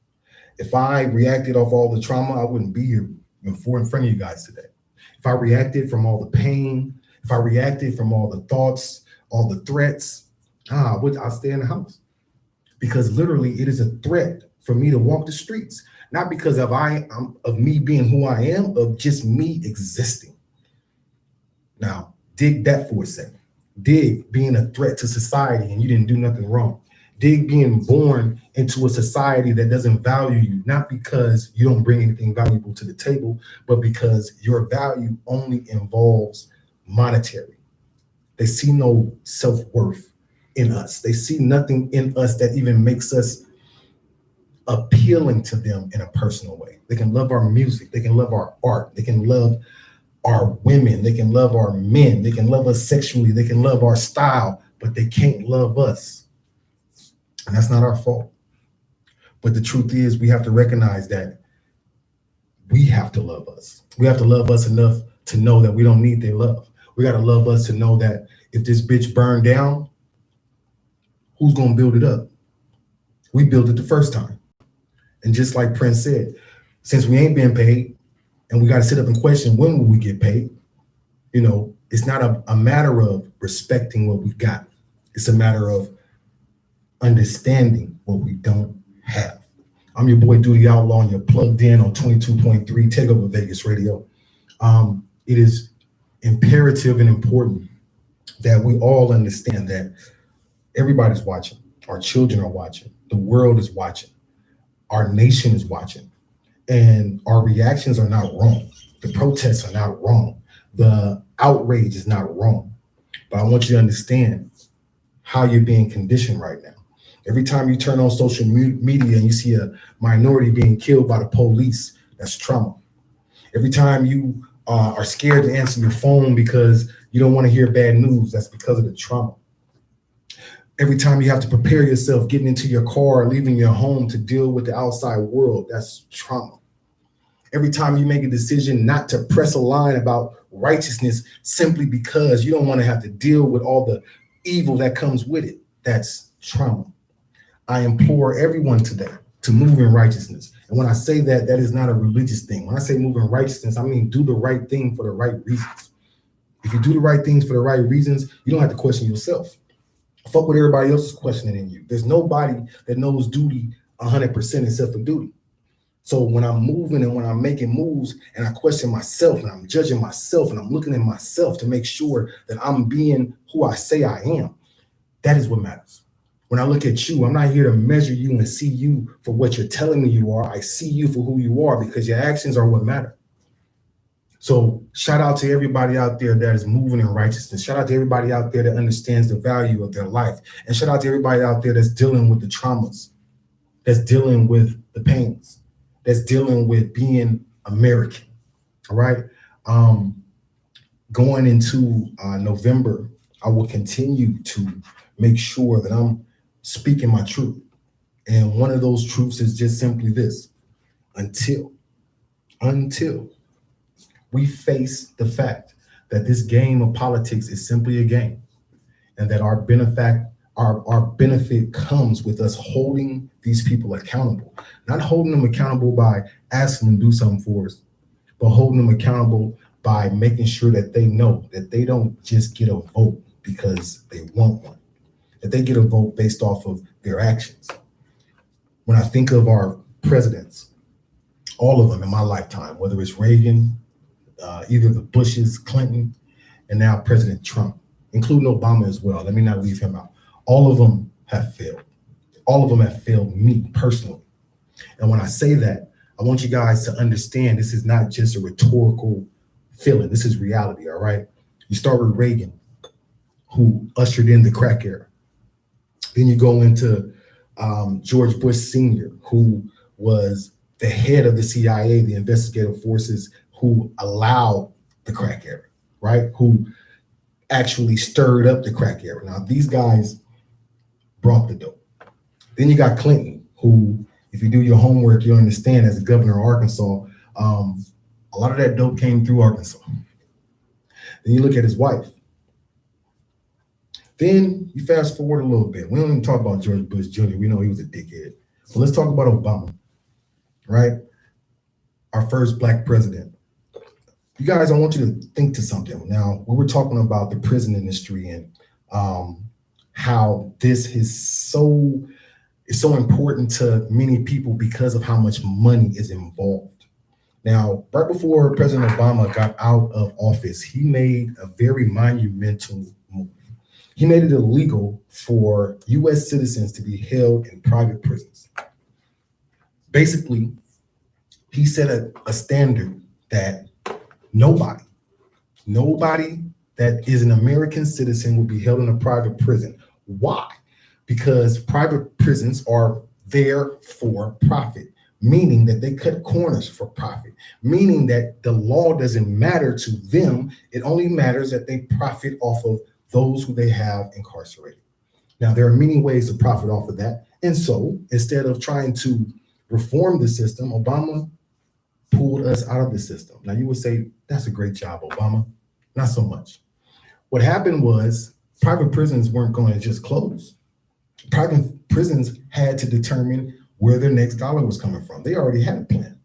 If I reacted off all the trauma, I wouldn't be here in front of you guys today. If I reacted from all the pain, if I reacted from all the thoughts, all the threats, I'll stay in the house. Because literally it is a threat for me to walk the streets, not because of me being who I am, of just me existing. Now, dig that for a second. Dig being a threat to society and you didn't do nothing wrong. Dig being born into a society that doesn't value you, not because you don't bring anything valuable to the table, but because your value only involves monetary. They see no self-worth in us. They see nothing in us that even makes us appealing to them in a personal way. They can love our music. They can love our art. They can love our women. They can love our men. They can love us sexually. They can love our style, but they can't love us. And that's not our fault. But the truth is, we have to recognize that we have to love us. We have to love us enough to know that we don't need their love. We got to love us to know that if this bitch burned down, who's going to build it up? We built it the first time. And just like Prince said, since we ain't being paid and we got to sit up and question when will we get paid, it's not a matter of respecting what we got. It's a matter of understanding what we don't have. I'm your boy Doodie Outlaw, and you're plugged in on 22.3 Takeover Vegas Radio. It is imperative and important that we all understand that everybody's watching. Our children are watching. The world is watching. Our nation is watching. And our reactions are not wrong. The protests are not wrong. The outrage is not wrong. But I want you to understand how you're being conditioned right now. Every time you turn on social media and you see a minority being killed by the police, that's trauma. Every time you are scared to answer your phone because you don't want to hear bad news, that's because of the trauma. Every time you have to prepare yourself getting into your car, leaving your home to deal with the outside world, that's trauma. Every time you make a decision not to press a line about righteousness simply because you don't want to have to deal with all the evil that comes with it, that's trauma. I implore everyone today to move in righteousness. And when I say that, that is not a religious thing. When I say move in righteousness, I mean do the right thing for the right reasons. If you do the right things for the right reasons, you don't have to question yourself. Fuck what everybody else is questioning in you. There's nobody that knows duty 100% except for duty. So when I'm moving and when I'm making moves and I question myself and I'm judging myself and I'm looking at myself to make sure that I'm being who I say I am, that is what matters. When I look at you, I'm not here to measure you and see you for what you're telling me you are. I see you for who you are because your actions are what matter. So shout out to everybody out there that is moving in righteousness. Shout out to everybody out there that understands the value of their life. And shout out to everybody out there that's dealing with the traumas, that's dealing with the pains, that's dealing with being American. All right. Going into November, I will continue to make sure that I'm speaking my truth. And one of those truths is just simply this: until we face the fact that this game of politics is simply a game, and that our benefit comes with us holding these people accountable, not holding them accountable by asking them to do something for us, but holding them accountable by making sure that they know that they don't just get a vote because they want one, that they get a vote based off of their actions. When I think of our presidents, all of them in my lifetime, whether it's Reagan, either the Bushes, Clinton, and now President Trump, including Obama as well. Let me not leave him out. All of them have failed. All of them have failed me personally. And when I say that, I want you guys to understand this is not just a rhetorical feeling. This is reality, all right? You start with Reagan, who ushered in the crack era. Then you go into George Bush Sr., who was the head of the CIA, the investigative forces, who allowed the crack era, right? Who actually stirred up the crack era. Now, these guys brought the dope. Then you got Clinton, who, if you do your homework, you'll understand as the governor of Arkansas, a lot of that dope came through Arkansas. Then you look at his wife. Then you fast forward a little bit. We don't even talk about George Bush Jr. We know he was a dickhead. But let's talk about Obama, right? Our first Black president. You guys, I want you to think to something. Now, when we're talking about the prison industry and how this is so important to many people because of how much money is involved. Now, right before President Obama got out of office, he made a very monumental move. He made it illegal for U.S. citizens to be held in private prisons. Basically, he set a standard that nobody that is an American citizen will be held in a private prison. Why? Because private prisons are there for profit, meaning that they cut corners for profit, meaning that the law doesn't matter to them. It only matters that they profit off of those who they have incarcerated. Now, there are many ways to profit off of that. And so instead of trying to reform the system, Obama pulled us out of the system. Now, you would say, that's a great job, Obama. Not so much. What happened was private prisons weren't going to just close. Private prisons had to determine where their next dollar was coming from. They already had a plan,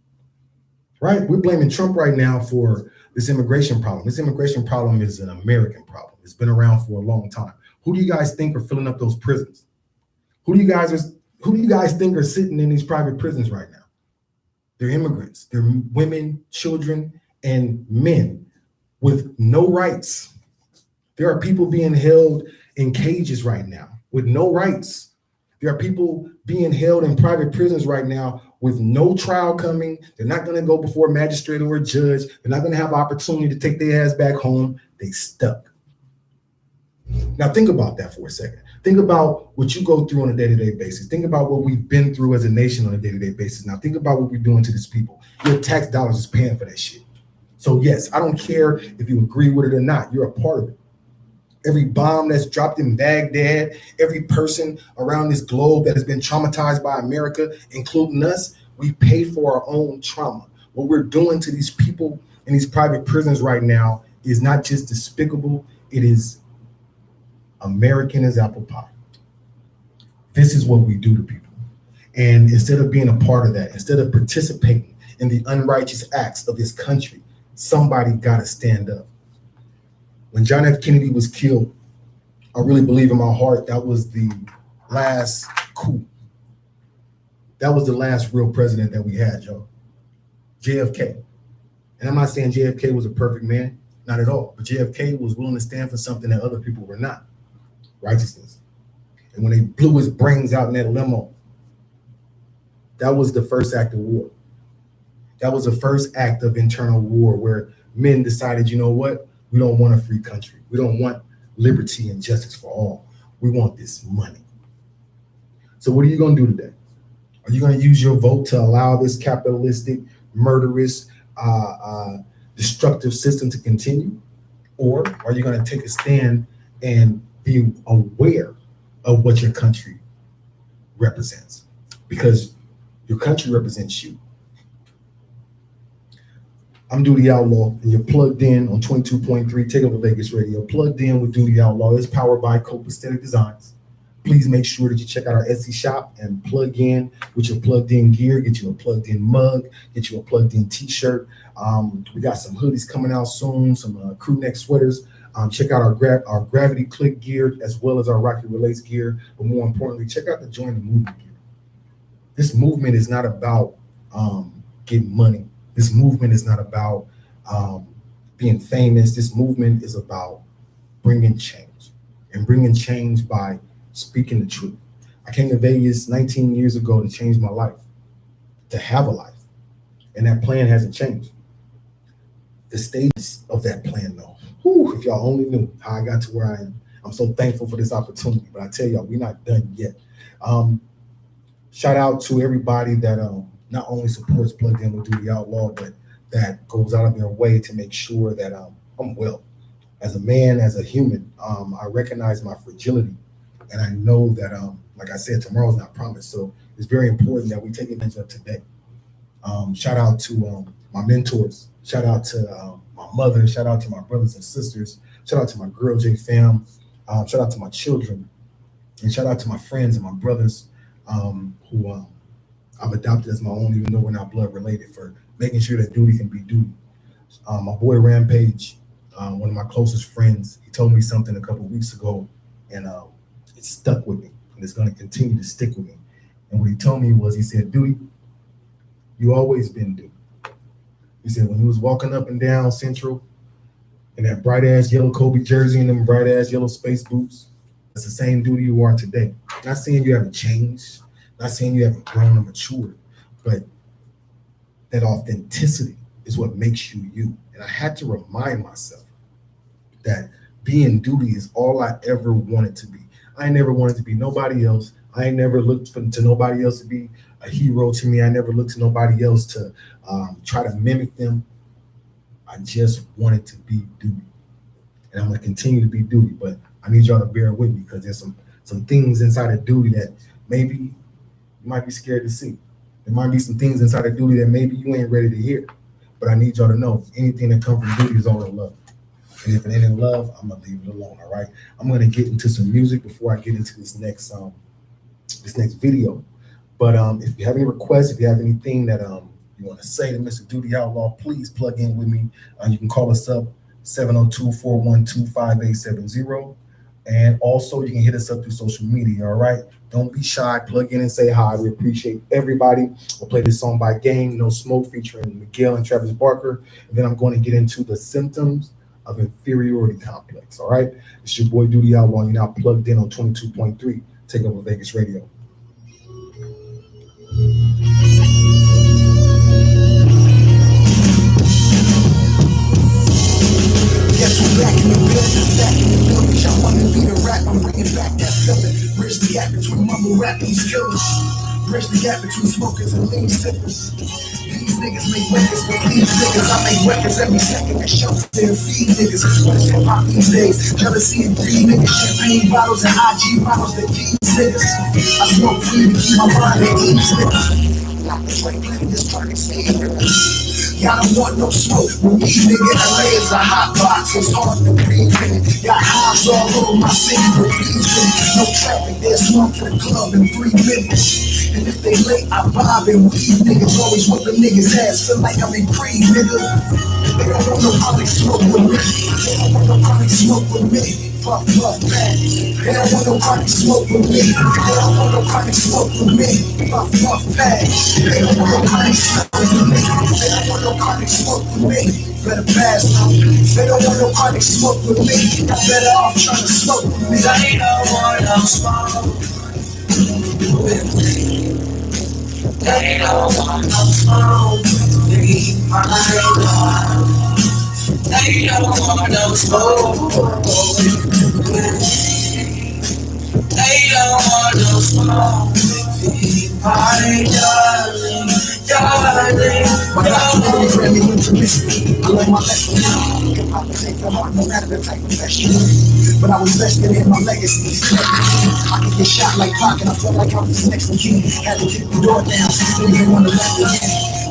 right? We're blaming Trump right now for this immigration problem. This immigration problem is an American problem. It's been around for a long time. Who do you guys think are filling up those prisons? Who do you guys think are sitting in these private prisons right now? They're immigrants. They're women, children, and men with no rights. There are people being held in cages right now with no rights. There are people being held in private prisons right now with no trial coming. They're not going to go before a magistrate or a judge. They're not going to have opportunity to take their ass back home. They stuck. Now think about that for a second. Think about what you go through on a day-to-day basis. Think about what we've been through as a nation on a day-to-day basis. Now think about what we're doing to these people. Your tax dollars is paying for that shit. So yes, I don't care if you agree with it or not. You're a part of it. Every bomb that's dropped in Baghdad, every person around this globe that has been traumatized by America, including us, we pay for our own trauma. What we're doing to these people in these private prisons right now is not just despicable, it is American as apple pie. This is what we do to people. And instead of being a part of that, instead of participating in the unrighteous acts of this country, somebody got to stand up. When John F. Kennedy was killed, I really believe in my heart that was the last coup. That was the last real president that we had, y'all. JFK. And I'm not saying JFK was a perfect man, not at all. But JFK was willing to stand for something that other people were not. Righteousness. And when they blew his brains out in that limo, that was the first act of war. That was the first act of internal war where men decided, you know what? We don't want a free country. We don't want liberty and justice for all. We want this money. So what are you going to do today? Are you going to use your vote to allow this capitalistic, murderous, destructive system to continue? Or are you going to take a stand and be aware of what your country represents? Because your country represents you. I'm Doodie Outlaw, and you're plugged in on 22.3 Takeover Vegas Radio. Plugged in with Doodie Outlaw. It's powered by Copacetic Designs. Please make sure that you check out our Etsy shop and plug in with your plugged in gear. Get you a plugged in mug, get you a plugged in t-shirt. We got some hoodies coming out soon, some crew neck sweaters. Check out our Gravity Click gear as well as our Rocket Relays gear. But more importantly, check out the Join the Movement gear. This movement is not about getting money. This movement is not about being famous. This movement is about bringing change, and bringing change by speaking the truth. I came to Vegas 19 years ago to change my life, to have a life. And that plan hasn't changed. The stages of that plan, though, if y'all only knew how I got to where I am. I'm so thankful for this opportunity, but I tell y'all, we're not done yet. Shout out to everybody that not only supports Plugged In with Doodie Outlaw, but that goes out of their way to make sure that I'm well. As a man, as a human, I recognize my fragility. And I know that, like I said, tomorrow's not promised. So it's very important that we take advantage of today. Shout out to my mentors. Shout out to my mother. Shout out to my brothers and sisters. Shout out to my Girl J fam. Shout out to my children. And shout out to my friends and my brothers who I've adopted as my own, even though we're not blood related, for making sure that Doodie can be Doodie. My boy Rampage, one of my closest friends, he told me something a couple weeks ago, and it stuck with me, and it's going to continue to stick with me. And what he told me was, he said, Doodie, you always been Doodie. He said, when you was walking up and down Central in that bright ass yellow Kobe jersey and them bright ass yellow space boots, it's the same Doodie you are today. Not saying you haven't changed, not saying you haven't grown or matured, but that authenticity is what makes you you. And I had to remind myself that being Doodie is all I ever wanted to be. I never wanted to be nobody else. I never looked to nobody else to be a hero to me. I never looked to nobody else to try to mimic them. I just wanted to be Doodie. And I'm going to continue to be Doodie, but I need y'all to bear with me because there's some things inside of Doodie that maybe you might be scared to see. There might be some things inside of Doodie that maybe you ain't ready to hear. But I need y'all to know anything that comes from Doodie is all in love. And if it ain't in love, I'm going to leave it alone, all right? I'm going to get into some music before I get into this next video. But if you have any requests, if you have anything that you want to say to Mr. Doodie Outlaw, please plug in with me. You can call us up 702-412-5870. And also you can hit us up through social media, all right? Don't be shy, plug in and say hi. We appreciate everybody. We'll play this song by Game, No Smoke, featuring Miguel and Travis Barker. And then I'm going to get into the symptoms of inferiority complex, all right? It's your boy Doodie Outlaw, and you're now plugged in on 22.3, Take Over Vegas Radio. Yes, we're back in the building, back in the building. Y'all wanna be the rap, I'm bringing back that feeling. Bridge the gap between mumble rap and these killers. Bridge the gap between smokers and lean sippers. These niggas make records for these niggas. I make records every second that show their feed niggas. But it's hip hop these days. Jealousy and greed niggas. Champagne bottles and IG bottles that these niggas. I smoke weed to keep my mind at ease niggas. It's like playing this target stage. Y'all don't want no smoke with me, nigga. LA is a hot box, it's hard to breathe in it. Got highs all over my city, but please in it. No traffic, there's smoke to the club in 3 minutes. And if they late, I bob and weed. Niggas always whip a nigga's ass, feel like I'm in Creed, nigga. They don't want no chronic smoke with me. They don't want no chronic smoke with me. Puff, puff, bang. They don't want no chronic smoke with me. They don't want no chronic smoke with me. Puff, puff, bang. They don't want no chronic smoke with me. They don't want no chronic smoke with me. Better pass now. They don't want no chronic smoke with me. I'm better off trying to smoke with me. They don't want no smoke with me. They don't want no smoke with me. My love. They don't want no smoke with me. They don't want no smoke with me. My darling, darling. My doctor really grabbed me into mystery. I learned my lesson now. I can take the heart no matter the type of fashion. But I was vested in my legacy. I could get shot like Pac and I felt like I was the next king. Had to kick the door down, still didn't want to let me in.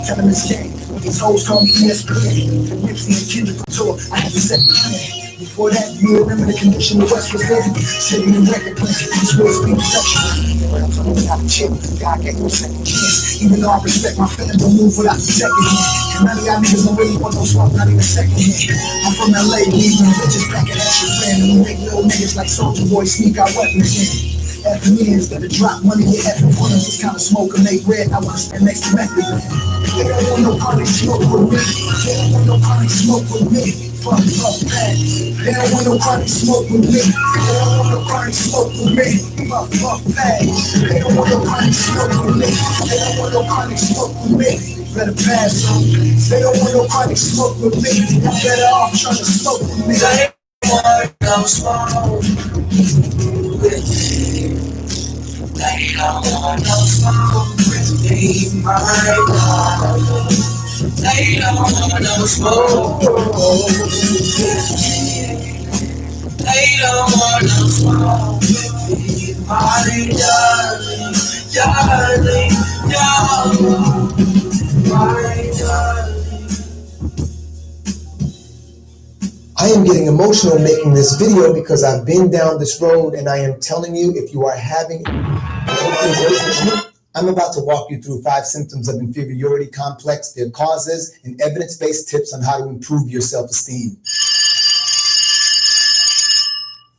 Tell him it's game. These hoes call me ESPN. The Nipsey and Kendrick tour, I had to set the plan. Before that, you remember the condition the West was in. Sitting in record players, these words be protection. But I'm telling you how to chill. God gave you a second chance. Even though I respect my feelings, don't move without the second hand. And none of y'all niggas don't really want no smoke, not even second hand. I'm from LA, leaving bitches packing extra friend. And we make little niggas like Soulja Boy sneak our weapons in. Effing ends, better drop money with effing friends. This kind of smoke and make red, I wanna stand next to method. They don't want no chronic smoke with me. They don't want no chronic smoke with me. Puff, puff, pack. They don't want nobody smoke with me. They don't want nobody smoke with me. Puff, puff, pack. They don't want nobody smoke with me. They don't want nobody smoke with me. Better pass on. They don't want nobody smoke with me. I'm better off trying to smoke with me. They want no smoke with me. They don't want no smoke with me, my God. They don't want no smoke with me. They don't want no smoke with me, my darling, darling, darling, my darling. I am getting emotional making this video because I've been down this road, and I am telling you, if you are having, I'm about to walk you through 5 symptoms of inferiority complex, their causes, and evidence-based tips on how to improve your self-esteem.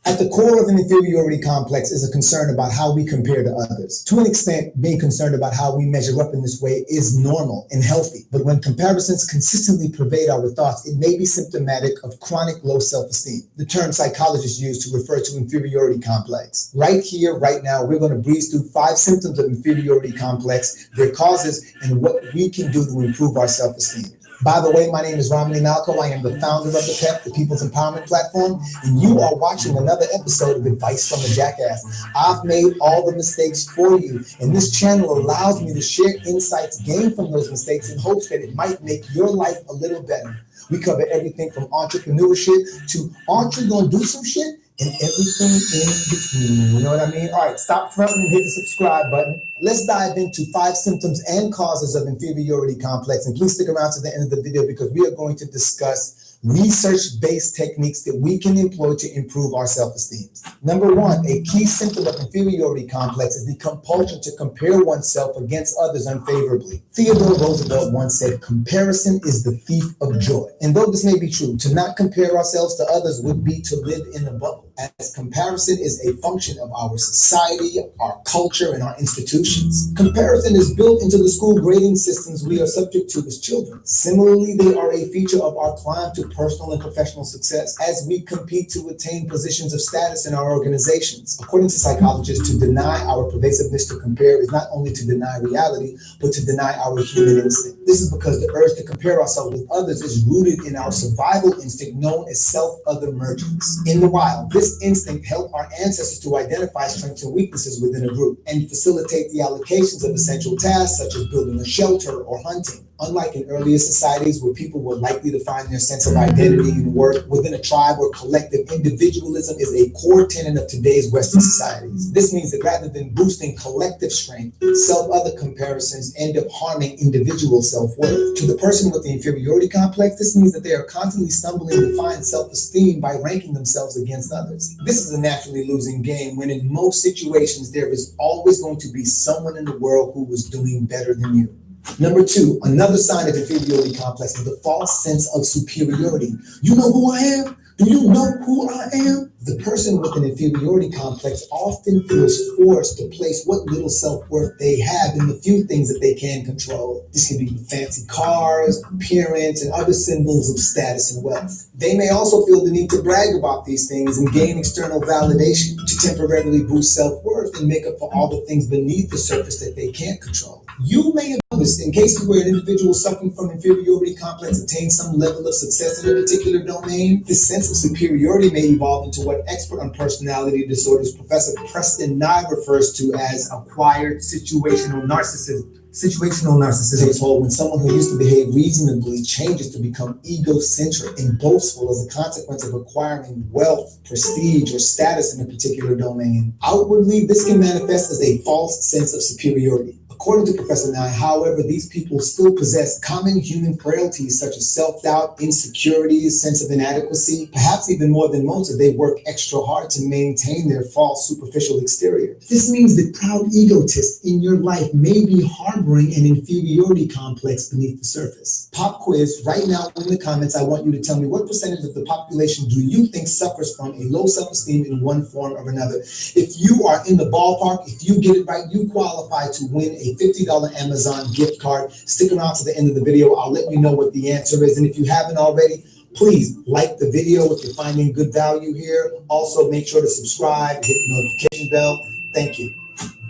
At the core of an inferiority complex is a concern about how we compare to others. To an extent, being concerned about how we measure up in this way is normal and healthy. But when comparisons consistently pervade our thoughts, it may be symptomatic of chronic low self-esteem, the term psychologists use to refer to inferiority complex. Right here, right now, we're going to breeze through 5 symptoms of inferiority complex, their causes, and what we can do to improve our self-esteem. By the way, my name is Romney Malcolm. I am the founder of the PEP, the People's Empowerment Platform, and you are watching another episode of Advice from a Jackass. I've made all the mistakes for you, and this channel allows me to share insights gained from those mistakes in hopes that it might make your life a little better. We cover everything from entrepreneurship to aren't you gonna do some shit? And everything in between, you know what I mean? All right, stop fronting and hit the subscribe button. Let's dive into 5 symptoms and causes of inferiority complex. And please stick around to the end of the video because we are going to discuss research-based techniques that we can employ to improve our self-esteem. Number 1, a key symptom of inferiority complex is the compulsion to compare oneself against others unfavorably. Theodore Roosevelt once said, "Comparison is the thief of joy." And though this may be true, to not compare ourselves to others would be to live in a bubble, as comparison is a function of our society, our culture, and our institutions. Comparison is built into the school grading systems we are subject to as children. Similarly, they are a feature of our climb to personal and professional success as we compete to attain positions of status in our organizations. According to psychologists, to deny our pervasiveness to compare is not only to deny reality, but to deny our human instinct. This is because the urge to compare ourselves with others is rooted in our survival instinct known as self-other-mergence. In the wild, this instinct helped our ancestors to identify strengths and weaknesses within a group and facilitate the allocations of essential tasks such as building a shelter or hunting. Unlike in earlier societies where people were likely to find their sense of identity and worth within a tribe or collective, individualism is a core tenet of today's Western societies. This means that rather than boosting collective strength, self-other comparisons end up harming individual self-worth. To the person with the inferiority complex, this means that they are constantly stumbling to find self-esteem by ranking themselves against others. This is a naturally losing game when in most situations there is always going to be someone in the world who is doing better than you. Number 2, another sign of inferiority complex is the false sense of superiority. You know who I am? Do you know who I am? The person with an inferiority complex often feels forced to place what little self-worth they have in the few things that they can control. This can be fancy cars, appearance, and other symbols of status and wealth. They may also feel the need to brag about these things and gain external validation to temporarily boost self-worth and make up for all the things beneath the surface that they can't control. You may have noticed in cases where an individual suffering from inferiority complex attains some level of success in a particular domain, this sense of superiority may evolve into what expert on personality disorders Professor Preston Nye refers to as acquired situational narcissism. Situational narcissism is when someone who used to behave reasonably changes to become egocentric and boastful as a consequence of acquiring wealth, prestige, or status in a particular domain. Outwardly, this can manifest as a false sense of superiority. According to Professor Nye, however, these people still possess common human frailties such as self-doubt, insecurities, sense of inadequacy, perhaps even more than most if they work extra hard to maintain their false superficial exterior. This means that proud egotists in your life may be harboring an inferiority complex beneath the surface. Pop quiz, right now in the comments, I want you to tell me what percentage of the population do you think suffers from a low self-esteem in one form or another? If you are in the ballpark, if you get it right, you qualify to win a $50 Amazon gift card. Stick around to the end of the video. I'll let you know what the answer is. And if you haven't already, Please like the video if you're finding good value here. Also, make sure to subscribe, hit the notification bell. Thank you.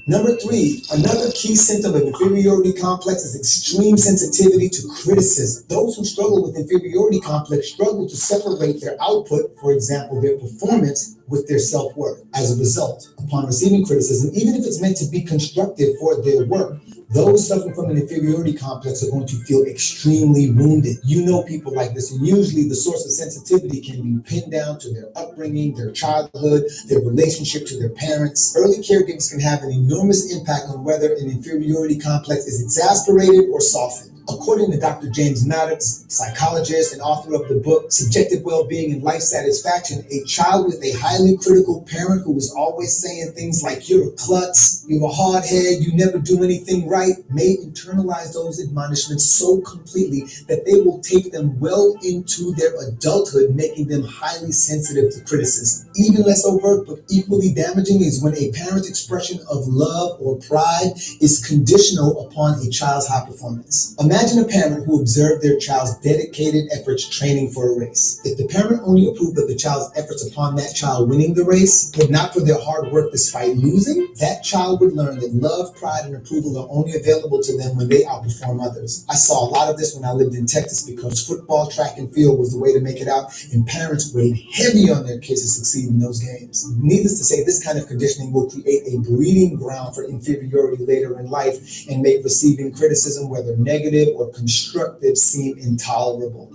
Number 3, another key symptom of inferiority complex is extreme sensitivity to criticism. Those who struggle with inferiority complex struggle to separate their output, for example, their performance, with their self-worth. As a result, upon receiving criticism, even if it's meant to be constructive for their work, those suffering from an inferiority complex are going to feel extremely wounded. You know people like this, and usually the source of sensitivity can be pinned down to their upbringing, their childhood, their relationship to their parents. Early caregivers can have an enormous impact on whether an inferiority complex is exasperated or softened. According to Dr. James Maddox, psychologist and author of the book Subjective Well-Being and Life Satisfaction, a child with a highly critical parent who is always saying things like, "You're a klutz, you're a hardhead, you never do anything right," may internalize those admonishments so completely that they will take them well into their adulthood, making them highly sensitive to criticism. Even less overt but equally damaging is when a parent's expression of love or pride is conditional upon a child's high performance. Imagine a parent who observed their child's dedicated efforts training for a race. If the parent only approved of the child's efforts upon that child winning the race, but not for their hard work despite losing, that child would learn that love, pride, and approval are only available to them when they outperform others. I saw a lot of this when I lived in Texas because football, track, and field was the way to make it out, and parents weighed heavy on their kids to succeed in those games. Needless to say, this kind of conditioning will create a breeding ground for inferiority later in life and make receiving criticism, whether negative or constructive, seem intolerable.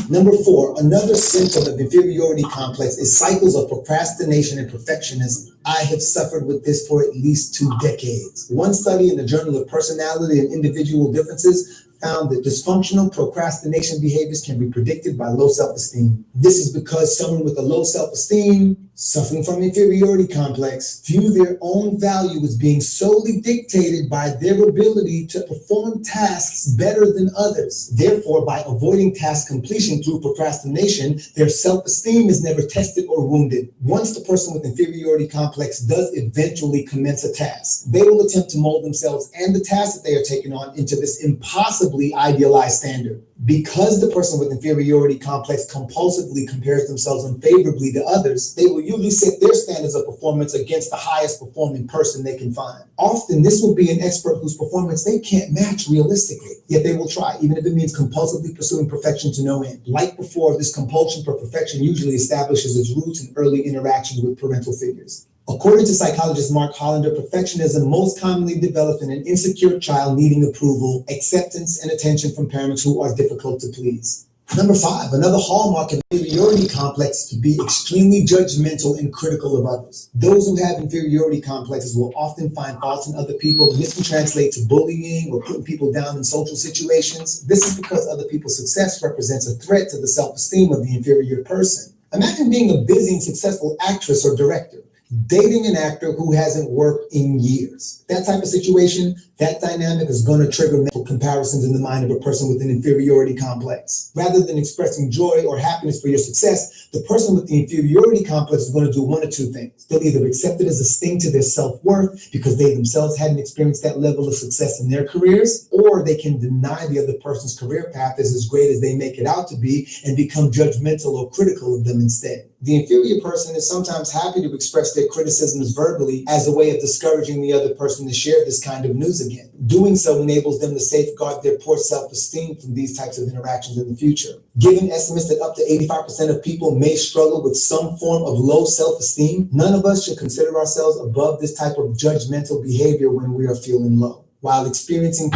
Number 4, another symptom of inferiority complex is cycles of procrastination and perfectionism. I have suffered with this for at least 2 decades. One study in the Journal of Personality and Individual Differences found that dysfunctional procrastination behaviors can be predicted by low self-esteem. This is because someone with a low self-esteem, suffering from inferiority complex, view their own value as being solely dictated by their ability to perform tasks better than others. Therefore, by avoiding task completion through procrastination, their self-esteem is never tested or wounded. Once the person with inferiority complex does eventually commence a task, they will attempt to mold themselves and the task that they are taking on into this impossible idealized standard. Because the person with inferiority complex compulsively compares themselves unfavorably to others, they will usually set their standards of performance against the highest performing person they can find. Often, this will be an expert whose performance they can't match realistically, yet they will try, even if it means compulsively pursuing perfection to no end. Like before, this compulsion for perfection usually establishes its roots in early interaction with parental figures. According to psychologist Mark Hollander, perfectionism most commonly develops in an insecure child needing approval, acceptance, and attention from parents who are difficult to please. Number 5, another hallmark of inferiority complex is to be extremely judgmental and critical of others. Those who have inferiority complexes will often find faults in other people. This can translate to bullying or putting people down in social situations. This is because other people's success represents a threat to the self-esteem of the inferior person. Imagine being a busy and successful actress or director, dating an actor who hasn't worked in years. That type of situation, that dynamic is going to trigger mental comparisons in the mind of a person with an inferiority complex. Rather than expressing joy or happiness for your success, the person with the inferiority complex is going to do one of 2 things. They'll either accept it as a sting to their self-worth because they themselves hadn't experienced that level of success in their careers, or they can deny the other person's career path as great as they make it out to be and become judgmental or critical of them instead. The inferior person is sometimes happy to express their criticisms verbally as a way of discouraging the other person to share this kind of news again. Doing so enables them to safeguard their poor self-esteem from these types of interactions in the future. Given estimates that up to 85% of people may struggle with some form of low self-esteem, none of us should consider ourselves above this type of judgmental behavior when we are feeling low. While experiencing...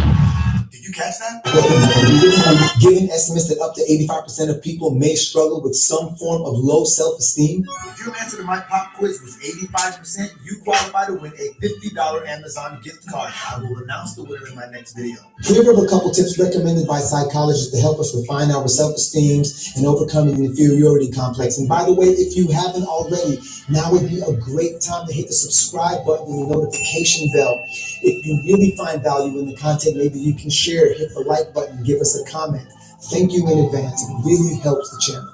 Did you catch that? Given estimates that up to 85% of people may struggle with some form of low self-esteem. If your answer to my pop quiz was 85%, you qualify to win a $50 Amazon gift card. I will announce the winner in my next video. Here are a couple tips recommended by psychologists to help us refine our self-esteems and overcoming an inferiority complex. And by the way, if you haven't already, now would be a great time to hit the subscribe button and the notification bell. If you really find value in the content, maybe you can share, hit the like button, give us a comment. Thank you in advance. It really helps the channel.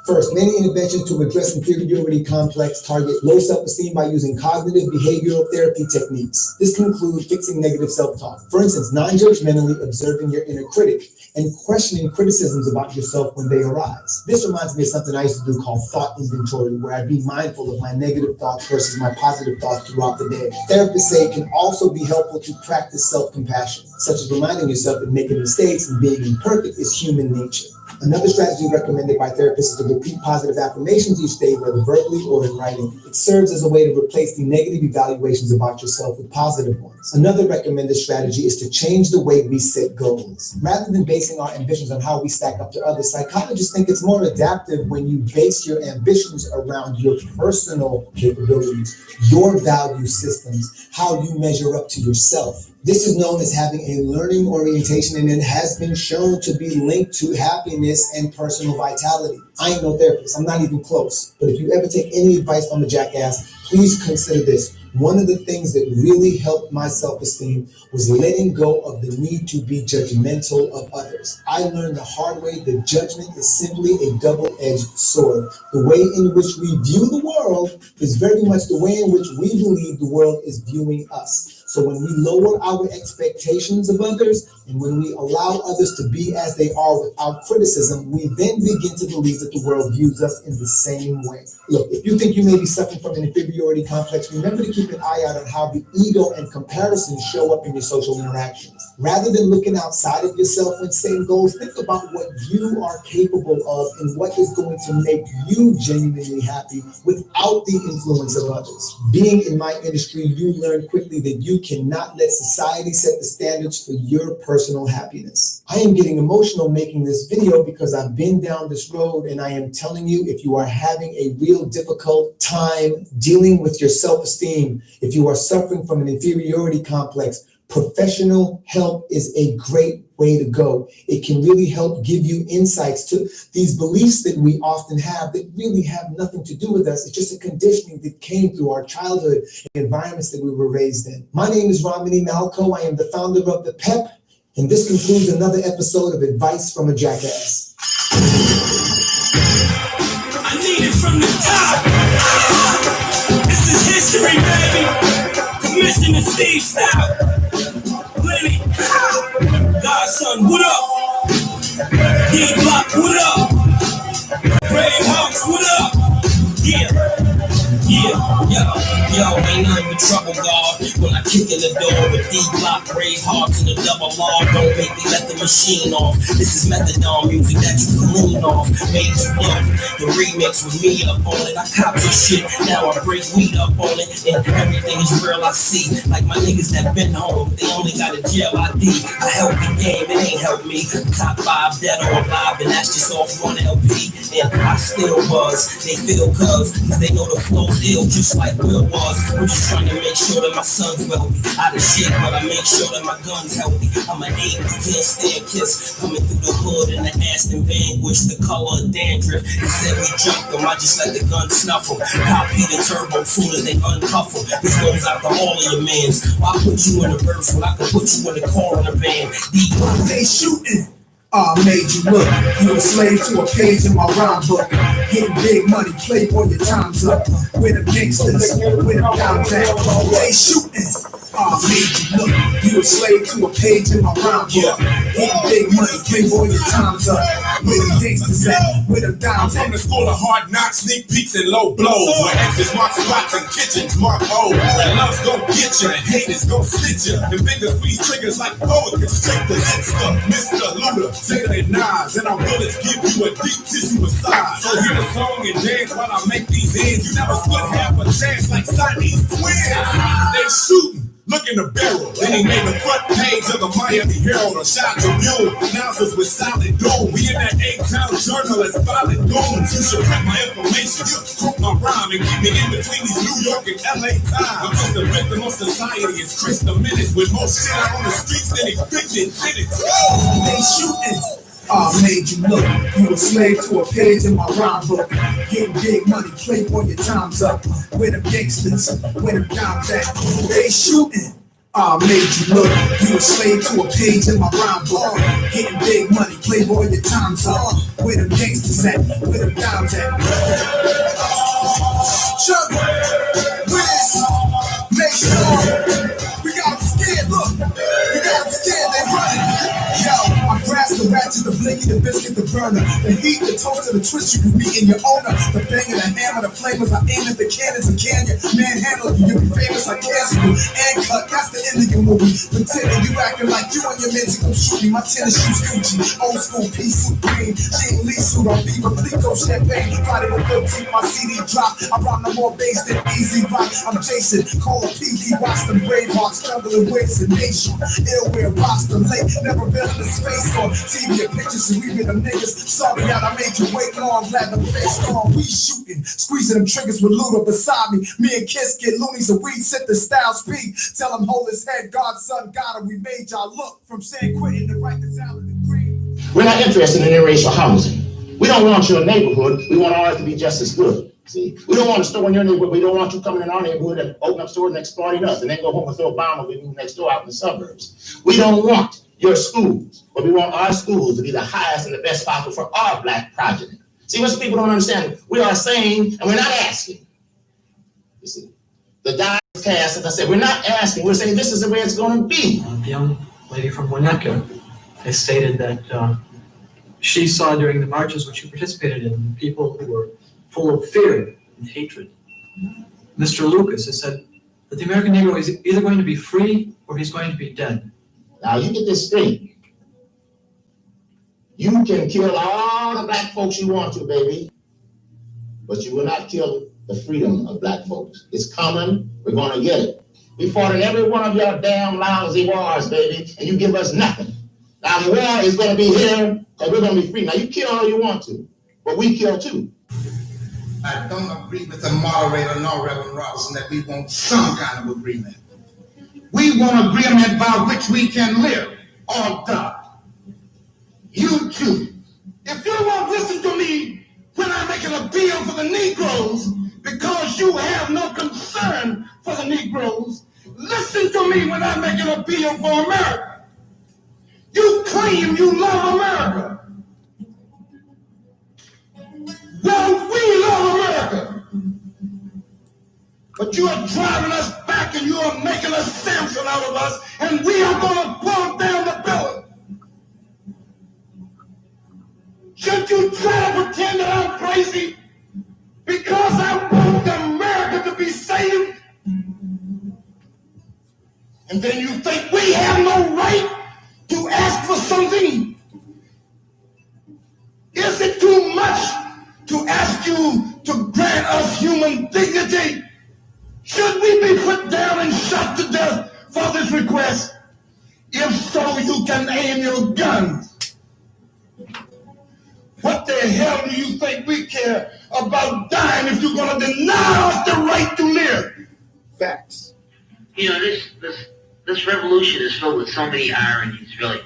First, many interventions to address inferiority complex target low self-esteem by using cognitive behavioral therapy techniques. This can include fixing negative self-talk. For instance, non-judgmentally observing your inner critic and questioning criticisms about yourself when they arise. This reminds me of something I used to do called thought inventory, where I'd be mindful of my negative thoughts versus my positive thoughts throughout the day. Therapists say it can also be helpful to practice self-compassion, such as reminding yourself that making mistakes and being imperfect is human nature. Another strategy recommended by therapists is to repeat positive affirmations each day, whether verbally or in writing. It serves as a way to replace the negative evaluations about yourself with positive ones. Another recommended strategy is to change the way we set goals. Rather than basing our ambitions on how we stack up to others, psychologists think it's more adaptive when you base your ambitions around your personal capabilities, your value systems, how you measure up to yourself. This is known as having a learning orientation, and it has been shown to be linked to happiness and personal vitality. I ain't no therapist. I'm not even close. But if you ever take any advice from a jackass, please consider this. One of the things that really helped my self-esteem was letting go of the need to be judgmental of others. I learned the hard way that judgment is simply a double-edged sword. The way in which we view the world is very much the way in which we believe the world is viewing us. So when we lower our expectations of others and when we allow others to be as they are without criticism, we then begin to believe that the world views us in the same way. Look, if you think you may be suffering from an inferiority complex, remember to keep an eye out on how the ego and comparison show up in your social interactions. Rather than looking outside of yourself when setting goals, think about what you are capable of and what is going to make you genuinely happy without the influence of others. Being in my industry, you learn quickly that you cannot let society set the standards for your personal happiness. I am getting emotional making this video because I've been down this road, and I am telling you, if you are having a real difficult time dealing with your self-esteem, if you are suffering from an inferiority complex, professional help is a great way to go. It can really help give you insights to these beliefs that we often have that really have nothing to do with us. It's just a conditioning that came through our childhood and environments that we were raised in. My name is Romany Malco. I am the founder of the PEP, and this concludes another episode of Advice from a Jackass. I need it from the top. This is history, baby. Commissioner Steve Stout. Lenny, Godson, what up? D-Block, what up? Brave Hawks, what up? Yo, ain't nothing but trouble, God. When I kick in the door with D-Block, Brave Hearts, and the double R, don't make me let the machine off. This is methadone music that you can lean off. Made you love the remix with me up on it. I cop this shit, now I break weed up on it, and everything is real I see. Like my niggas that been home, they only got a jail ID. I help the game, it ain't help me. Top 5 dead or alive, and that's just off one LP. And I still buzz, they feel cuz they know the flow's ill, just like Will was. I'm just trying to make sure that my son's wealthy. Out of shit, but I make sure that my gun's healthy. I'm an 8, you can't stand kiss. Coming through the hood in the Aston Vanquish, the color of dandruff. They said we jumped them, I just let the gun snuff them. Copy the turbo soon as they uncuff them. This goes out to all of your mans. Why put you in a verse when I can put you in the car in a van? They shooting. Made you look. You a slave to a page in my rhyme book. Getting big money, playboy, your time's up. With the gangsters, with the dimes at. They shooting. Made you look. You a slave to a page in my rhyme book. Getting big money, playboy, your time's up. With the gangsters at, with the dimes at. From the school of hard knocks, sneak peeks and low blows. Where exes mark spots and kitchens mark O's. Where love's gon' get you and haters gon' stitch you. The fingers squeeze triggers like boa constrictors. Insta, Mr. Luda, Jada and Nas, and our bullets give you a deep tissue massage. So hear the song and dance while I make these ends. You never stood half a chance like Siamese twins. They shooting. Look in the barrel. Then he made the front page of the Miami Herald. A shot to Mule. Announcers with solid doom. We in that 8-town journalist violent goons. You should print my information. Quote my rhyme and keep me in between these New York and LA times. I'm just the victim of society. It's Chris the Menace with more shit out on the streets than evicted tenants. They shooting. Made you look. You a slave to a page in my rhyme book. Getting big money, playboy, your time's up. With them gangsters, with them dimes at. They shooting. I made you look. You a slave to a page in my rhyme book. Getting big money, playboy, your time's up. Where them gangsters at? Where them dimes at? Chuck, Wiz, make sure. We got them scared, look. We got them scared, they running. Yo, I grasp the ratchet, the blinky, the biscuit, the burner, the heat, the toaster, the twist, you can be in your owner. The banger, the hammer, the flamers, I aim at the cannons, and can you manhandle you? You be famous, I cancel you. And cut, that's the end of your movie. Pretending you acting like you and your men gon' shoot me. My tennis shoes Gucci, old school piece supreme. Jean Lee suit on Viva Clico champagne. Friday with 13, my CD drop. I rock no more bass than Easy Rock. I'm Jason, call a PD, watch them Bravehearts, struggling ways in nation. Ill wear rocks the lake, never been in the space on TV or pictures, and we been them niggas. Sorry out, I made you wait long, glad the face on. We shooting, squeezing them triggers with Luda beside me. Me and Kiss get loonies and we set the style speak. Tell him hold his head, God's son, God, and we made y'all look from San Quentin to Rikers Island to Green. We're not interested in interracial housing. We don't want your neighborhood. We want ours to be just as good. See, we don't want a store in your neighborhood. We don't want you coming in our neighborhood and open up stores and exploiting us, and then go home and throw a bomb and we move next door out in the suburbs. We don't want your schools, but we want our schools to be the highest and the best possible for our black progeny. See, what people don't understand, we are saying, and we're not asking. You see, the die is cast, as I said, we're not asking. We're saying this is the way it's going to be. The young lady from Winnetka has stated that she saw during the marches which she participated in people who were full of fear and hatred. Mr. Lucas has said that the American Negro is either going to be free or he's going to be dead. Now you get this straight. You can kill all the black folks you want to, baby, but you will not kill the freedom of black folks. It's coming. We're going to get it. We fought in every one of your damn lousy wars, baby, and you give us nothing. Now the war is going to be here because we're going to be free. Now you kill all you want to, but we kill too. I don't agree with the moderator nor Reverend Robinson that we want some kind of agreement. We want agreement by which we can live or die. You too. If you won't listen to me when I make an appeal for the Negroes because you have no concern for the Negroes, listen to me when I make an appeal for America. You claim you love America. Well, we love America. But you are driving us back and you are making a Samson out of us, and we are going to pull down the building. Should you try to pretend that I'm crazy because I want America to be saved? And then you think we have no right to ask for something? Is it too much to ask you to grant us human dignity? Should we be put down and shot to death for this request? If so, you can aim your guns. What the hell do you think we care about dying if you're going to deny us the right to live? Facts. You know, this revolution is filled with so many ironies, really.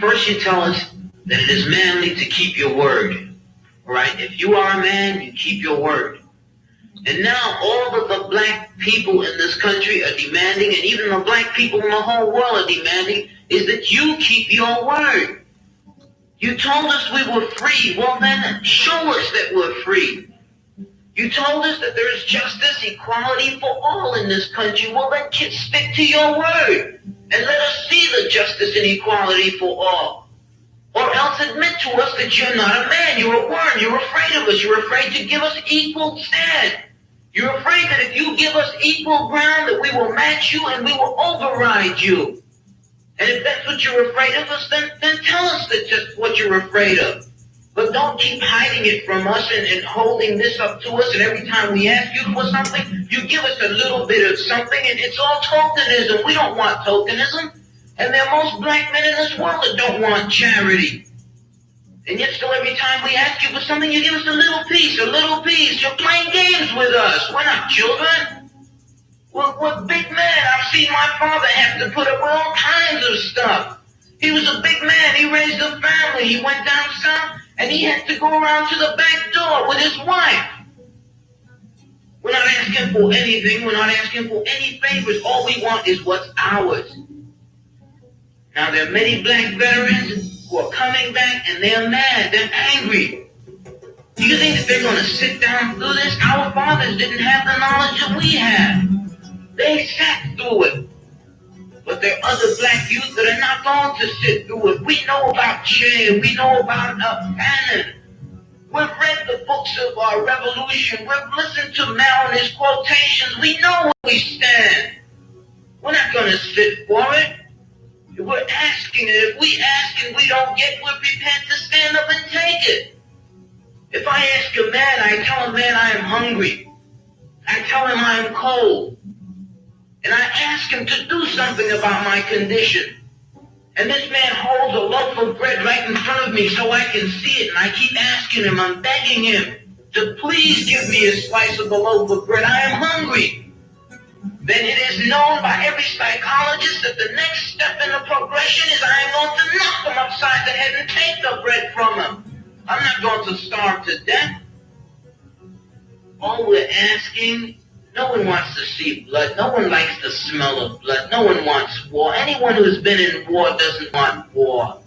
First, you tell us that it is manly to keep your word. All right? If you are a man, you keep your word. And now all of the black people in this country are demanding, and even the black people in the whole world are demanding, is that you keep your word. You told us we were free. Well, then show us that we're free. You told us that there is justice, equality for all in this country. Well, then stick to your word and let us see the justice and equality for all. Or else admit to us that you're not a man, you're a worm, you're afraid of us, you're afraid to give us equal stand. You're afraid that if you give us equal ground, that we will match you and we will override you. And if that's what you're afraid of us, then tell us that's just what you're afraid of. But don't keep hiding it from us and holding this up to us, and every time we ask you for something, you give us a little bit of something, and it's all tokenism. We don't want tokenism. And there are most black men in this world that don't want charity. And yet still every time we ask you for something, you give us a little piece, a little piece. You're playing games with us. We're not children. We're big men. I've seen my father have to put up with all kinds of stuff. He was a big man. He raised a family. He went down south, and he had to go around to the back door with his wife. We're not asking for anything. We're not asking for any favors. All we want is what's ours. Now, there are many black veterans who are coming back, and they're mad. They're angry. Do you think that they're going to sit down through this? Our fathers didn't have the knowledge that we have. They sat through it. But there are other black youth that are not going to sit through it. We know about Che. We know about Bannon. We've read the books of our revolution. We've listened to Mao and his quotations. We know where we stand. We're not going to sit for it. We're asking it. If we ask and we don't get, we're prepared to stand up and take it. If I ask a man, I tell a man I am hungry. I tell him I am cold. And I ask him to do something about my condition. And this man holds a loaf of bread right in front of me so I can see it. And I keep asking him, I'm begging him to please give me a slice of the loaf of bread. I am hungry. Then it is known by every psychologist that the next step in the progression is I am going to knock him upside the head and take the bread from him. I'm not going to starve to death. All we're asking, no one wants to see blood. No one likes the smell of blood. No one wants war. Anyone who's been in war doesn't want war.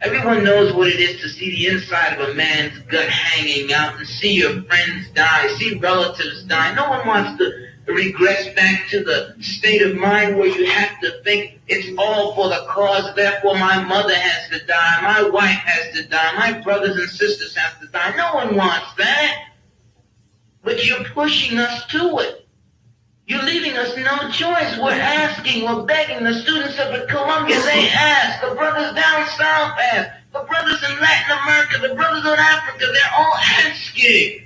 Everyone knows what it is to see the inside of a man's gut hanging out and see your friends die, see relatives die. No one wants to regress back to the state of mind where you have to think it's all for the cause, therefore my mother has to die, my wife has to die, my brothers and sisters have to die. No one wants that. But you're pushing us to it. You're leaving us no choice. We're asking, we're begging. The students up at Columbia, they ask. The brothers down south ask. The brothers in Latin America, the brothers in Africa, they're all asking.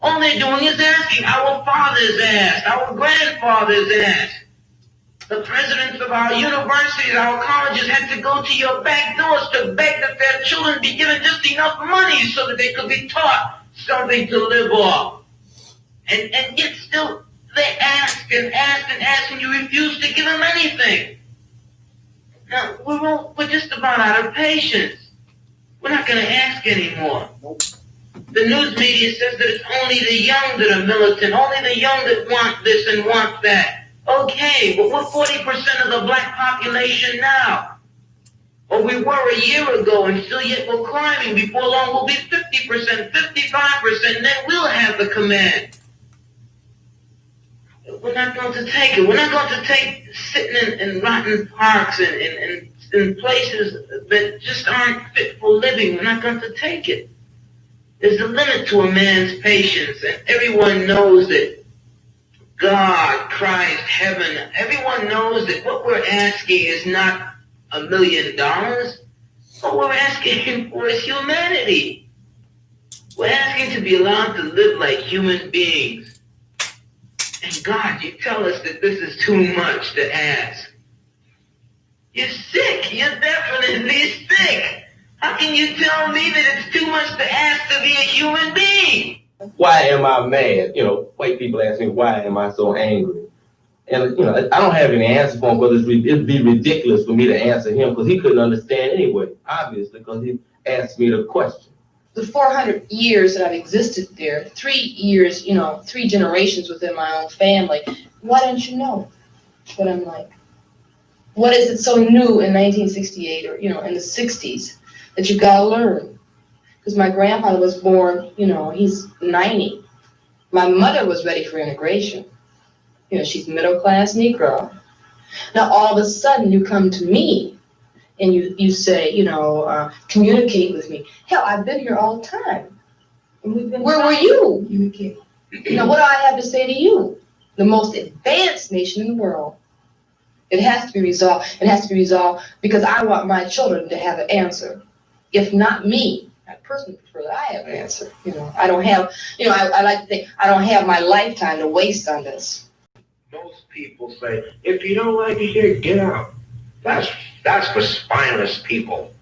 All they're doing is asking. Our fathers asked. Our grandfathers asked. The presidents of our universities, our colleges had to go to your back doors to beg that their children be given just enough money so that they could be taught something to live off. And yet still they ask and ask and ask, and you refuse to give them anything. Now, we're just about out of patience. We're not going to ask anymore. The news media says that it's only the young that are militant, only the young that want this and want that. Okay, but we're 40% of the black population now. Or we were a year ago, and still yet we're climbing. Before long, we'll be 50%, 55%, and then we'll have the command. We're not going to take it. We're not going to take sitting in rotten parks and in places that just aren't fit for living. We're not going to take it. There's a limit to a man's patience, and everyone knows that God, Christ, heaven, everyone knows that what we're asking is not $1 million. What we're asking for is humanity. We're asking to be allowed to live like human beings. And God, you tell us that this is too much to ask. You're sick. You're definitely sick. How can you tell me that it's too much to ask to be a human being? Why am I mad? White people ask me, why am I so angry? And, I don't have any answer for him because it'd be ridiculous for me to answer him because he couldn't understand anyway, obviously, because he asked me the question. The 400 years that I've existed there, 3 years, 3 generations within my own family, why don't you know what I'm like? What is it so new in 1968 or, in the 60s that you gotta learn? Because my grandfather was born, he's 90. My mother was ready for integration. She's middle-class Negro. Now, all of a sudden, you come to me and you say, communicate with me. Hell, I've been here all the time. And we've been Where were you? Now, what do I have to say to you? The most advanced nation in the world. It has to be resolved. It has to be resolved because I want my children to have an answer. If not me, I personally prefer that I have an answer. I don't have, I like to think I don't have my lifetime to waste on this. Most people say, if you don't like it here, get out. That's for spineless people.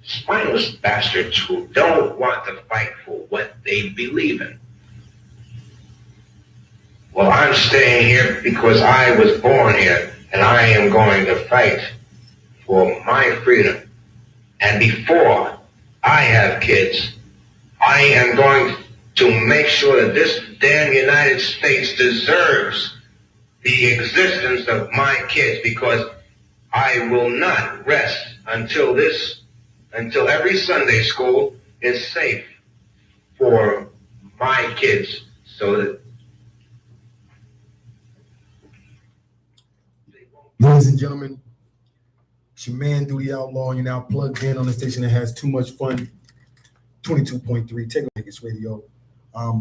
Spineless bastards who don't want to fight for what they believe in. Well, I'm staying here because I was born here, and I am going to fight for my freedom. And before I have kids, I am going to make sure that this damn United States deserves the existence of my kids, because I will not rest until every Sunday school is safe for my kids, so that. Ladies and gentlemen, it's your man Doodie Outlaw, and you're now plugged in on the station that has too much fun. 22.3 Take Vegas Radio. I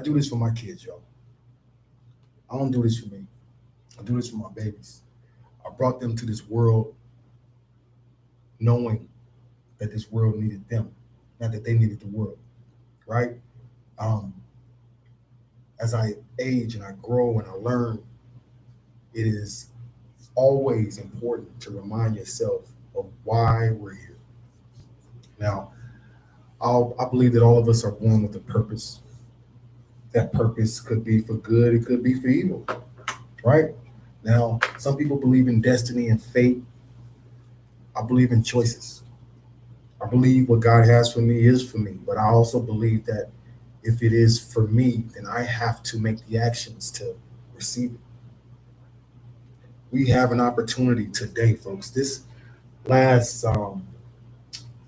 do this for my kids, y'all. I don't do this for me. I do this for my babies. I brought them to this world knowing that this world needed them, not that they needed the world, right? As I age and I grow and I learn, it is always important to remind yourself of why we're here. Now, I believe that all of us are born with a purpose. That purpose could be for good, it could be for evil, right? Now, some people believe in destiny and fate. I believe in choices. I believe what God has for me is for me, but I also believe that if it is for me, then I have to make the actions to receive it. We have an opportunity today, folks. This last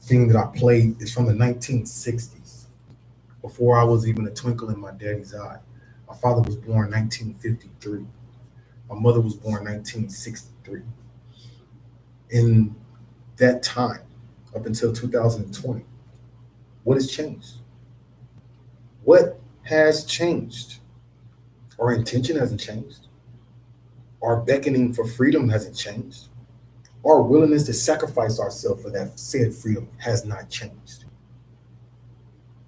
thing that I played is from the 1960s, before I was even a twinkle in my daddy's eye. My father was born 1953. My mother was born 1963. In that time, up until 2020, what has changed? What has changed? Our intention hasn't changed. Our beckoning for freedom hasn't changed. Our willingness to sacrifice ourselves for that said freedom has not changed.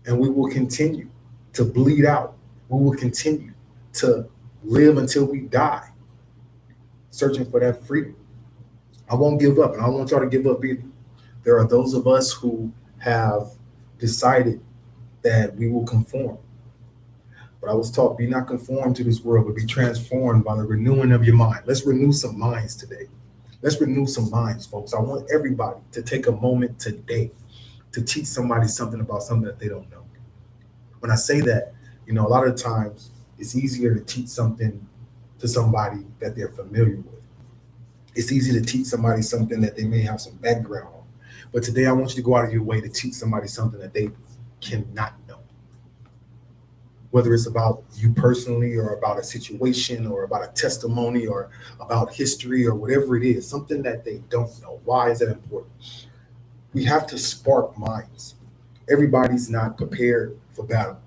And we will continue to bleed out. We will continue to live until we die, searching for that freedom. I won't give up, and I don't want y'all to give up either. There are those of us who have decided that we will conform. But I was taught, be not conformed to this world, but be transformed by the renewing of your mind. Let's renew some minds today. Let's renew some minds, folks. I want everybody to take a moment today to teach somebody something about something that they don't know. When I say that, a lot of the times it's easier to teach something to somebody that they're familiar with. It's easy to teach somebody something that they may have some background on. But today I want you to go out of your way to teach somebody something that they cannot know. Whether it's about you personally or about a situation or about a testimony or about history or whatever it is, something that they don't know. Why is that important? We have to spark minds. Everybody's not prepared for battle.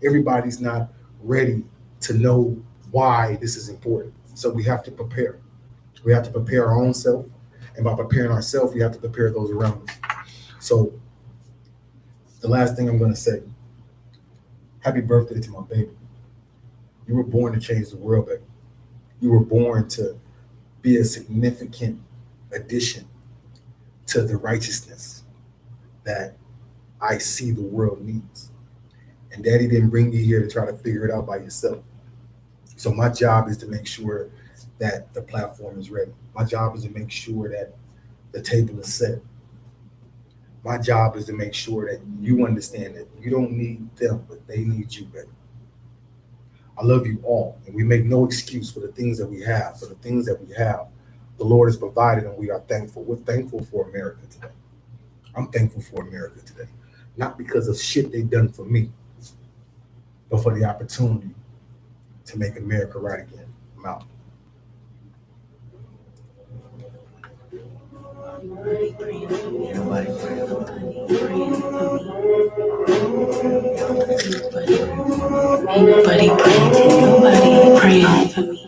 Everybody's not ready to know why this is important. So we have to prepare. We have to prepare our own self. And by preparing ourselves, we have to prepare those around us. So the last thing I'm going to say, happy birthday to my baby. You were born to change the world, baby. You were born to be a significant addition to the righteousness that I see the world needs. And Daddy didn't bring you here to try to figure it out by yourself. So my job is to make sure that the platform is ready. My job is to make sure that the table is set. My job is to make sure that you understand that you don't need them, but they need you, baby. I love you all, and we make no excuse for the things that we have. For the things that we have, the Lord has provided, and we are thankful. We're thankful for America today. I'm thankful for America today. Not because of shit they've done for me, but for the opportunity to make America right again. I'm out. Nobody praying for me. Nobody praying for me. Ain't nobody praying. Nobody praying for me.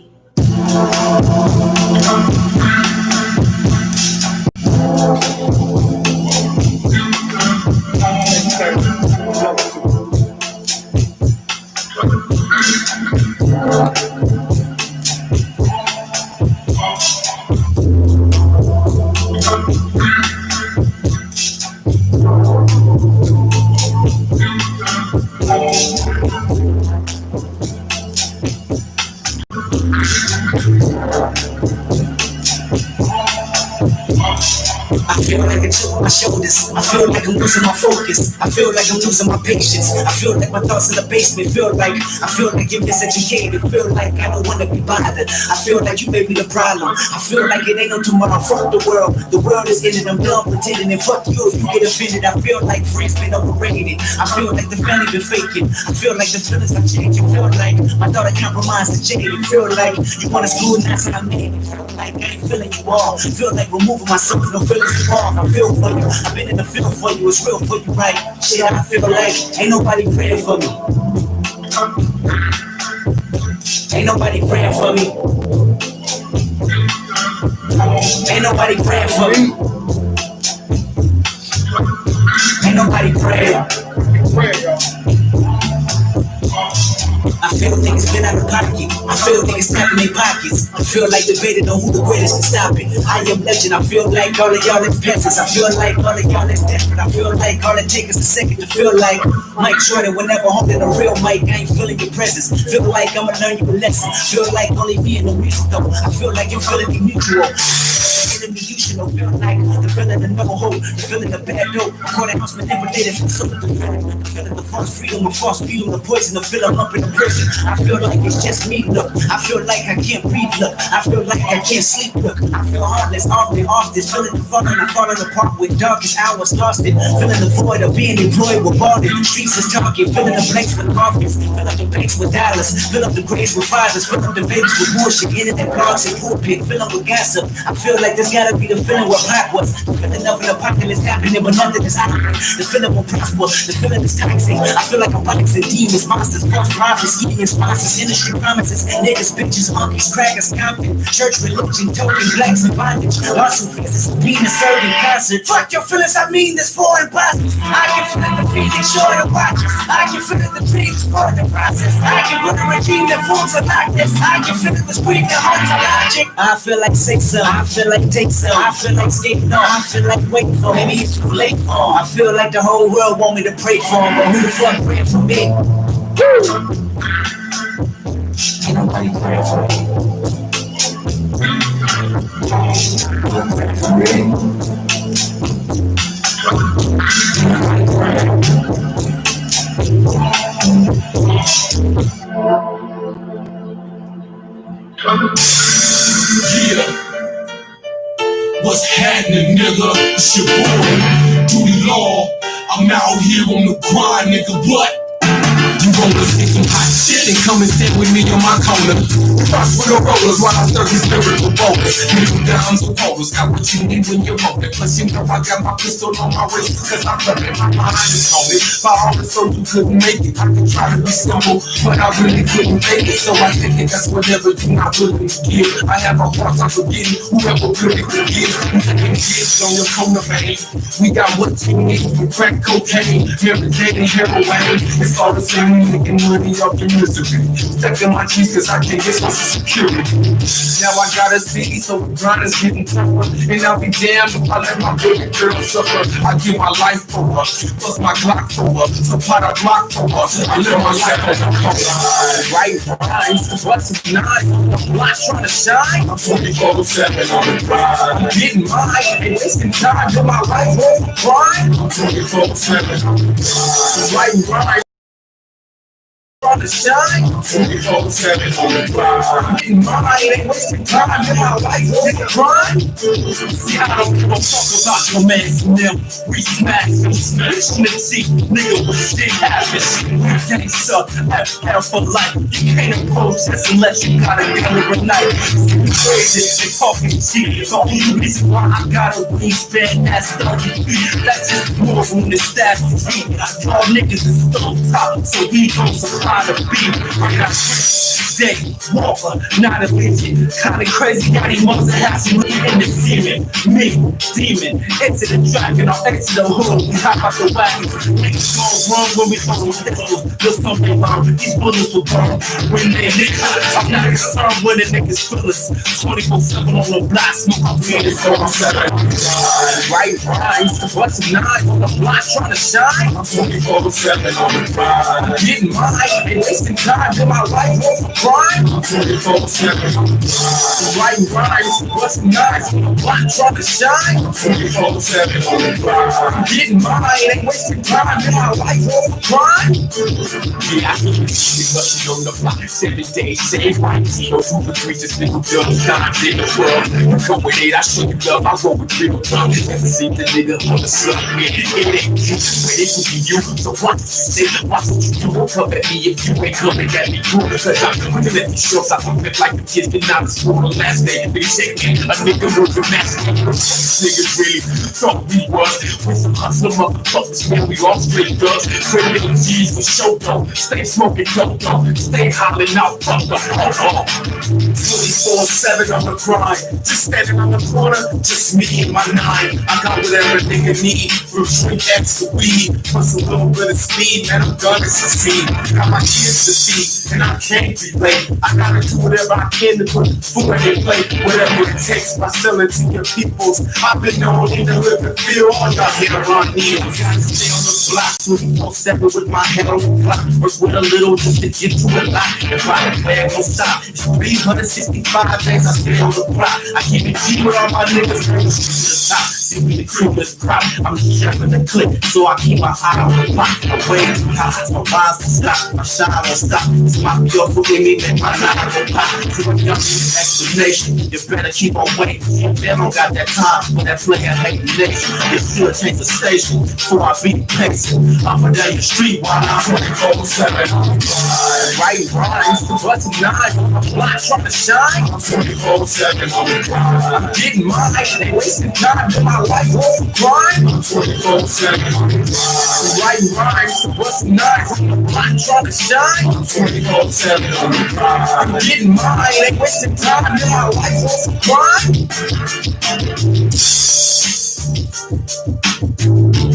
I feel like a chip on my shoulders. I feel like I'm losing my focus. I feel like I'm losing my patience. I feel like my thoughts in the basement. I feel like you're miseducated. Feel like I don't wanna be bothered. I feel like you may be the problem. I feel like it ain't no tomorrow. Fuck the world. The world is in it. I'm done pretending. And fuck you if you get offended. I feel like friends been overrated. I feel like the family been faking. I feel like the feelings are changing. Feel like my daughter compromised and jaded. Feel like you wanna school and that's how I made it. Feel like I ain't feeling you all. Feel like removing myself. No feelings involved. I feel for you. I've been in the field for you. It's real for you, right? Shit, I feel like ain't nobody praying for me. Ain't nobody praying for me. Ain't nobody praying for me. Ain't nobody praying. I feel niggas been out of pocket. I feel niggas tapping their pockets. I feel like debating on who the greatest can stop it. I am legend. I feel like all of y'all is peasants. I feel like all of y'all is desperate. I feel like all it takes is a second to feel like Mike Jordan whenever holding a real mic. I ain't feeling your presence. Feel like I'ma learn you a lesson. Feel like only me and the music though. I feel like you're feeling me mutual. Feeling me usual. Feel like the feeling of no hope. The feeling of bad dope. Courthouse manipulated from some of the feeling the false freedom, the false freedom, the poison, the feeling up in the prison. I feel like it's just me, look. I feel like I can't breathe, look. I feel like I can't sleep, look. I feel heartless, often, feeling the falling apart with darkest hours lost it. Feeling the void of being employed with bonded. Streets is talking, filling the blanks with coffins. Fill up the banks with dollars. Fill up the graves with fathers. Fill up the babies with bullshit. Internet blogs and pulpit. Fill up with gossip. I feel like this gotta be the feeling where Pac was. The feeling of an apocalypse happening, but nothing is happening. The feeling will prosper. The feeling is toxic. I feel like I'm boxing demons, monsters, false prophets, eating sponsors, industry promises, niggas, bitches, monkeys, crackers, Compton, church, religion, token, blacks in bondage, lawsuit visits, being a certain concert. Fuck your feelings, I mean this foreign imposters. I can feel the feeling, short of watches. I can feel the dreams, part of the process. I can put a regime that forms a like this. I can feel the scream that haunts a logic. I feel like say some, I feel like take some, I feel like skating on, I feel like waiting for, maybe it's too late for. I feel like the whole world want me to pray for him, but who the fuck praying for me? Ain't nobody praying for me. Nobody praying for me. Ain't nobody praying. Yeah. What's happening, nigga? It's your boy, Doodie Outlaw. I'm out here on the grind, nigga. What? You wanna see some hot shit and come and sit with me on my corner. Cross with the rollers while I stir these spiritual boulders. Middle downs with boulders, got what you need when you're on it. Plus you know I got my pistol on my wrist, cause I'm fucking my mind is on it. My heart is so you couldn't make it. I could try to be simple, but I really couldn't make it. So I think that's whatever you not willing to give. I have a heart, I'm forgetting whoever really could give. You taking kids on your corner, man. We got what you need from crack cocaine, Mary Jane and heroin. It's all the same. Making money off the misery. Protecting my cheeks cause I can't get my security. Now I got a city, so the grind is getting tougher. And I'll be damned if I let my baby girl suffer. I give my life for her, plus my Glock for her. Supply a Glock for her. I live my life on the corner. Right rhymes, what's a nine? I'm not trying to shine. I'm 24/7 on the grind. I'm getting mine, and wasting time till my life worth the grind. I'm 24/7 on the grind. Right rhymes. On the shine, 24/7 on the grind. In my mind, ain't wasting time in my life, take a crime. See, I don't give a fuck about your man from them. We smash them, Nipsey, nigga, what shit happens? We gangsta, FL for life. You can't approach this unless you got a gun or a knife. You crazy, they talking cheap. The only reason why I got a wingspan that's 30 feet. That's just more room to stab the feet. Y'all niggas is still top, so we gon' survive. To be, I got day, Walker, not a legend. Kinda crazy, got him on the house, in the semen. Me, demon, into the track and I'll exit the hood. We hop out the wagon. Niggas gon' run when we fuck with pistols. There's something wrong, these bullets will burn. When they niggas, I'm not concerned when the niggas feel us. 24/7 on the block, smoke my weed, it's all I'm 7. Right rhymes, busting nines on the block trying to shine. I'm 24/7 on the grind. Getting mine, ain't wasting time in my life over crime. I'm 24/7 on the grind. Writing rhymes, busting nines on the block trying to shine. I'm 24/7 on the grind. Getting mine, ain't wasting time in my life over crime. Yeah, I feel the shit busting on the block 7 days, same right. 0 to the 3, just nigga double times in the world. You come with it, I show you love, I roll with real love. Never seen the nigga on the suck me. It ain't you, but it can be you. So watch what you say, watch what you do. Don't come at me if you ain't coming at me cool. Cause I'm looking at these shows, I look like the kids getting out of school the last day. They check me, a nigga was a master. Niggas really thought we was. We some hustler motherfuckers, man, we all straight thugs. Criminal G's with show though. Stay smoking dope though. Stay hollering out, fuck the 24/7 on the grind. Just standing on the corner, just me and my 9. I got whatever nigga need, from shrink X to weed, plus a little bit of speed, man, I'm gonna succeed. Got my kids to feed, and I can't be late. I gotta do whatever I can to put food in their plate, whatever it takes by selling to your peoples. I've been known in the living field, all y'all here around here. Gotta stay on the block, 24/7 with my head on the clock. Work with a little just to get to a lot, and by the plan don't stop. It's 365 days I stay on the block. I keep it G with all my niggas from the street to the top. See me the crew is crop. I'm just shoving the clip, so I keep my eye on the block. I'm way too high, my rhymes don't stop, my shine don't stop. It's my pure for me, man, my 9 will pop. So when y'all need an explanation, you better keep on waiting. They don't got that time for that player hating nation. It should change the station before I beat pacing. I'm a down your street while I'm 24/7 on the grind. Writing rhymes, busting nines on the block trying to shine. I'm 24/7 on the grind. I'm getting mine, ain't wasting time in my life over crime. I'm 24/7 on the grind. Writing rhymes, busting nines on the block trying to shine. I'm 24/7 on the grind. I'm getting mine, ain't wasting time in my life over crime.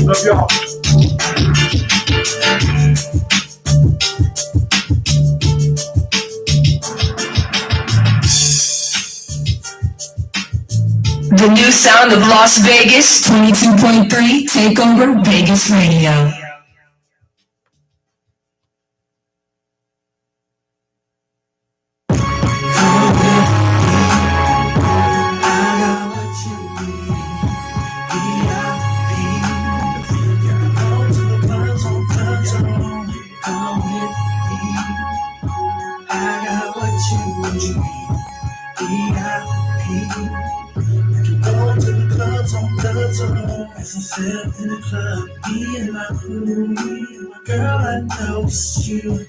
Love y'all. The new sound of Las Vegas, 22.3, take over Vegas Radio. As I step in the club, me and my crew, girl, I know it's you.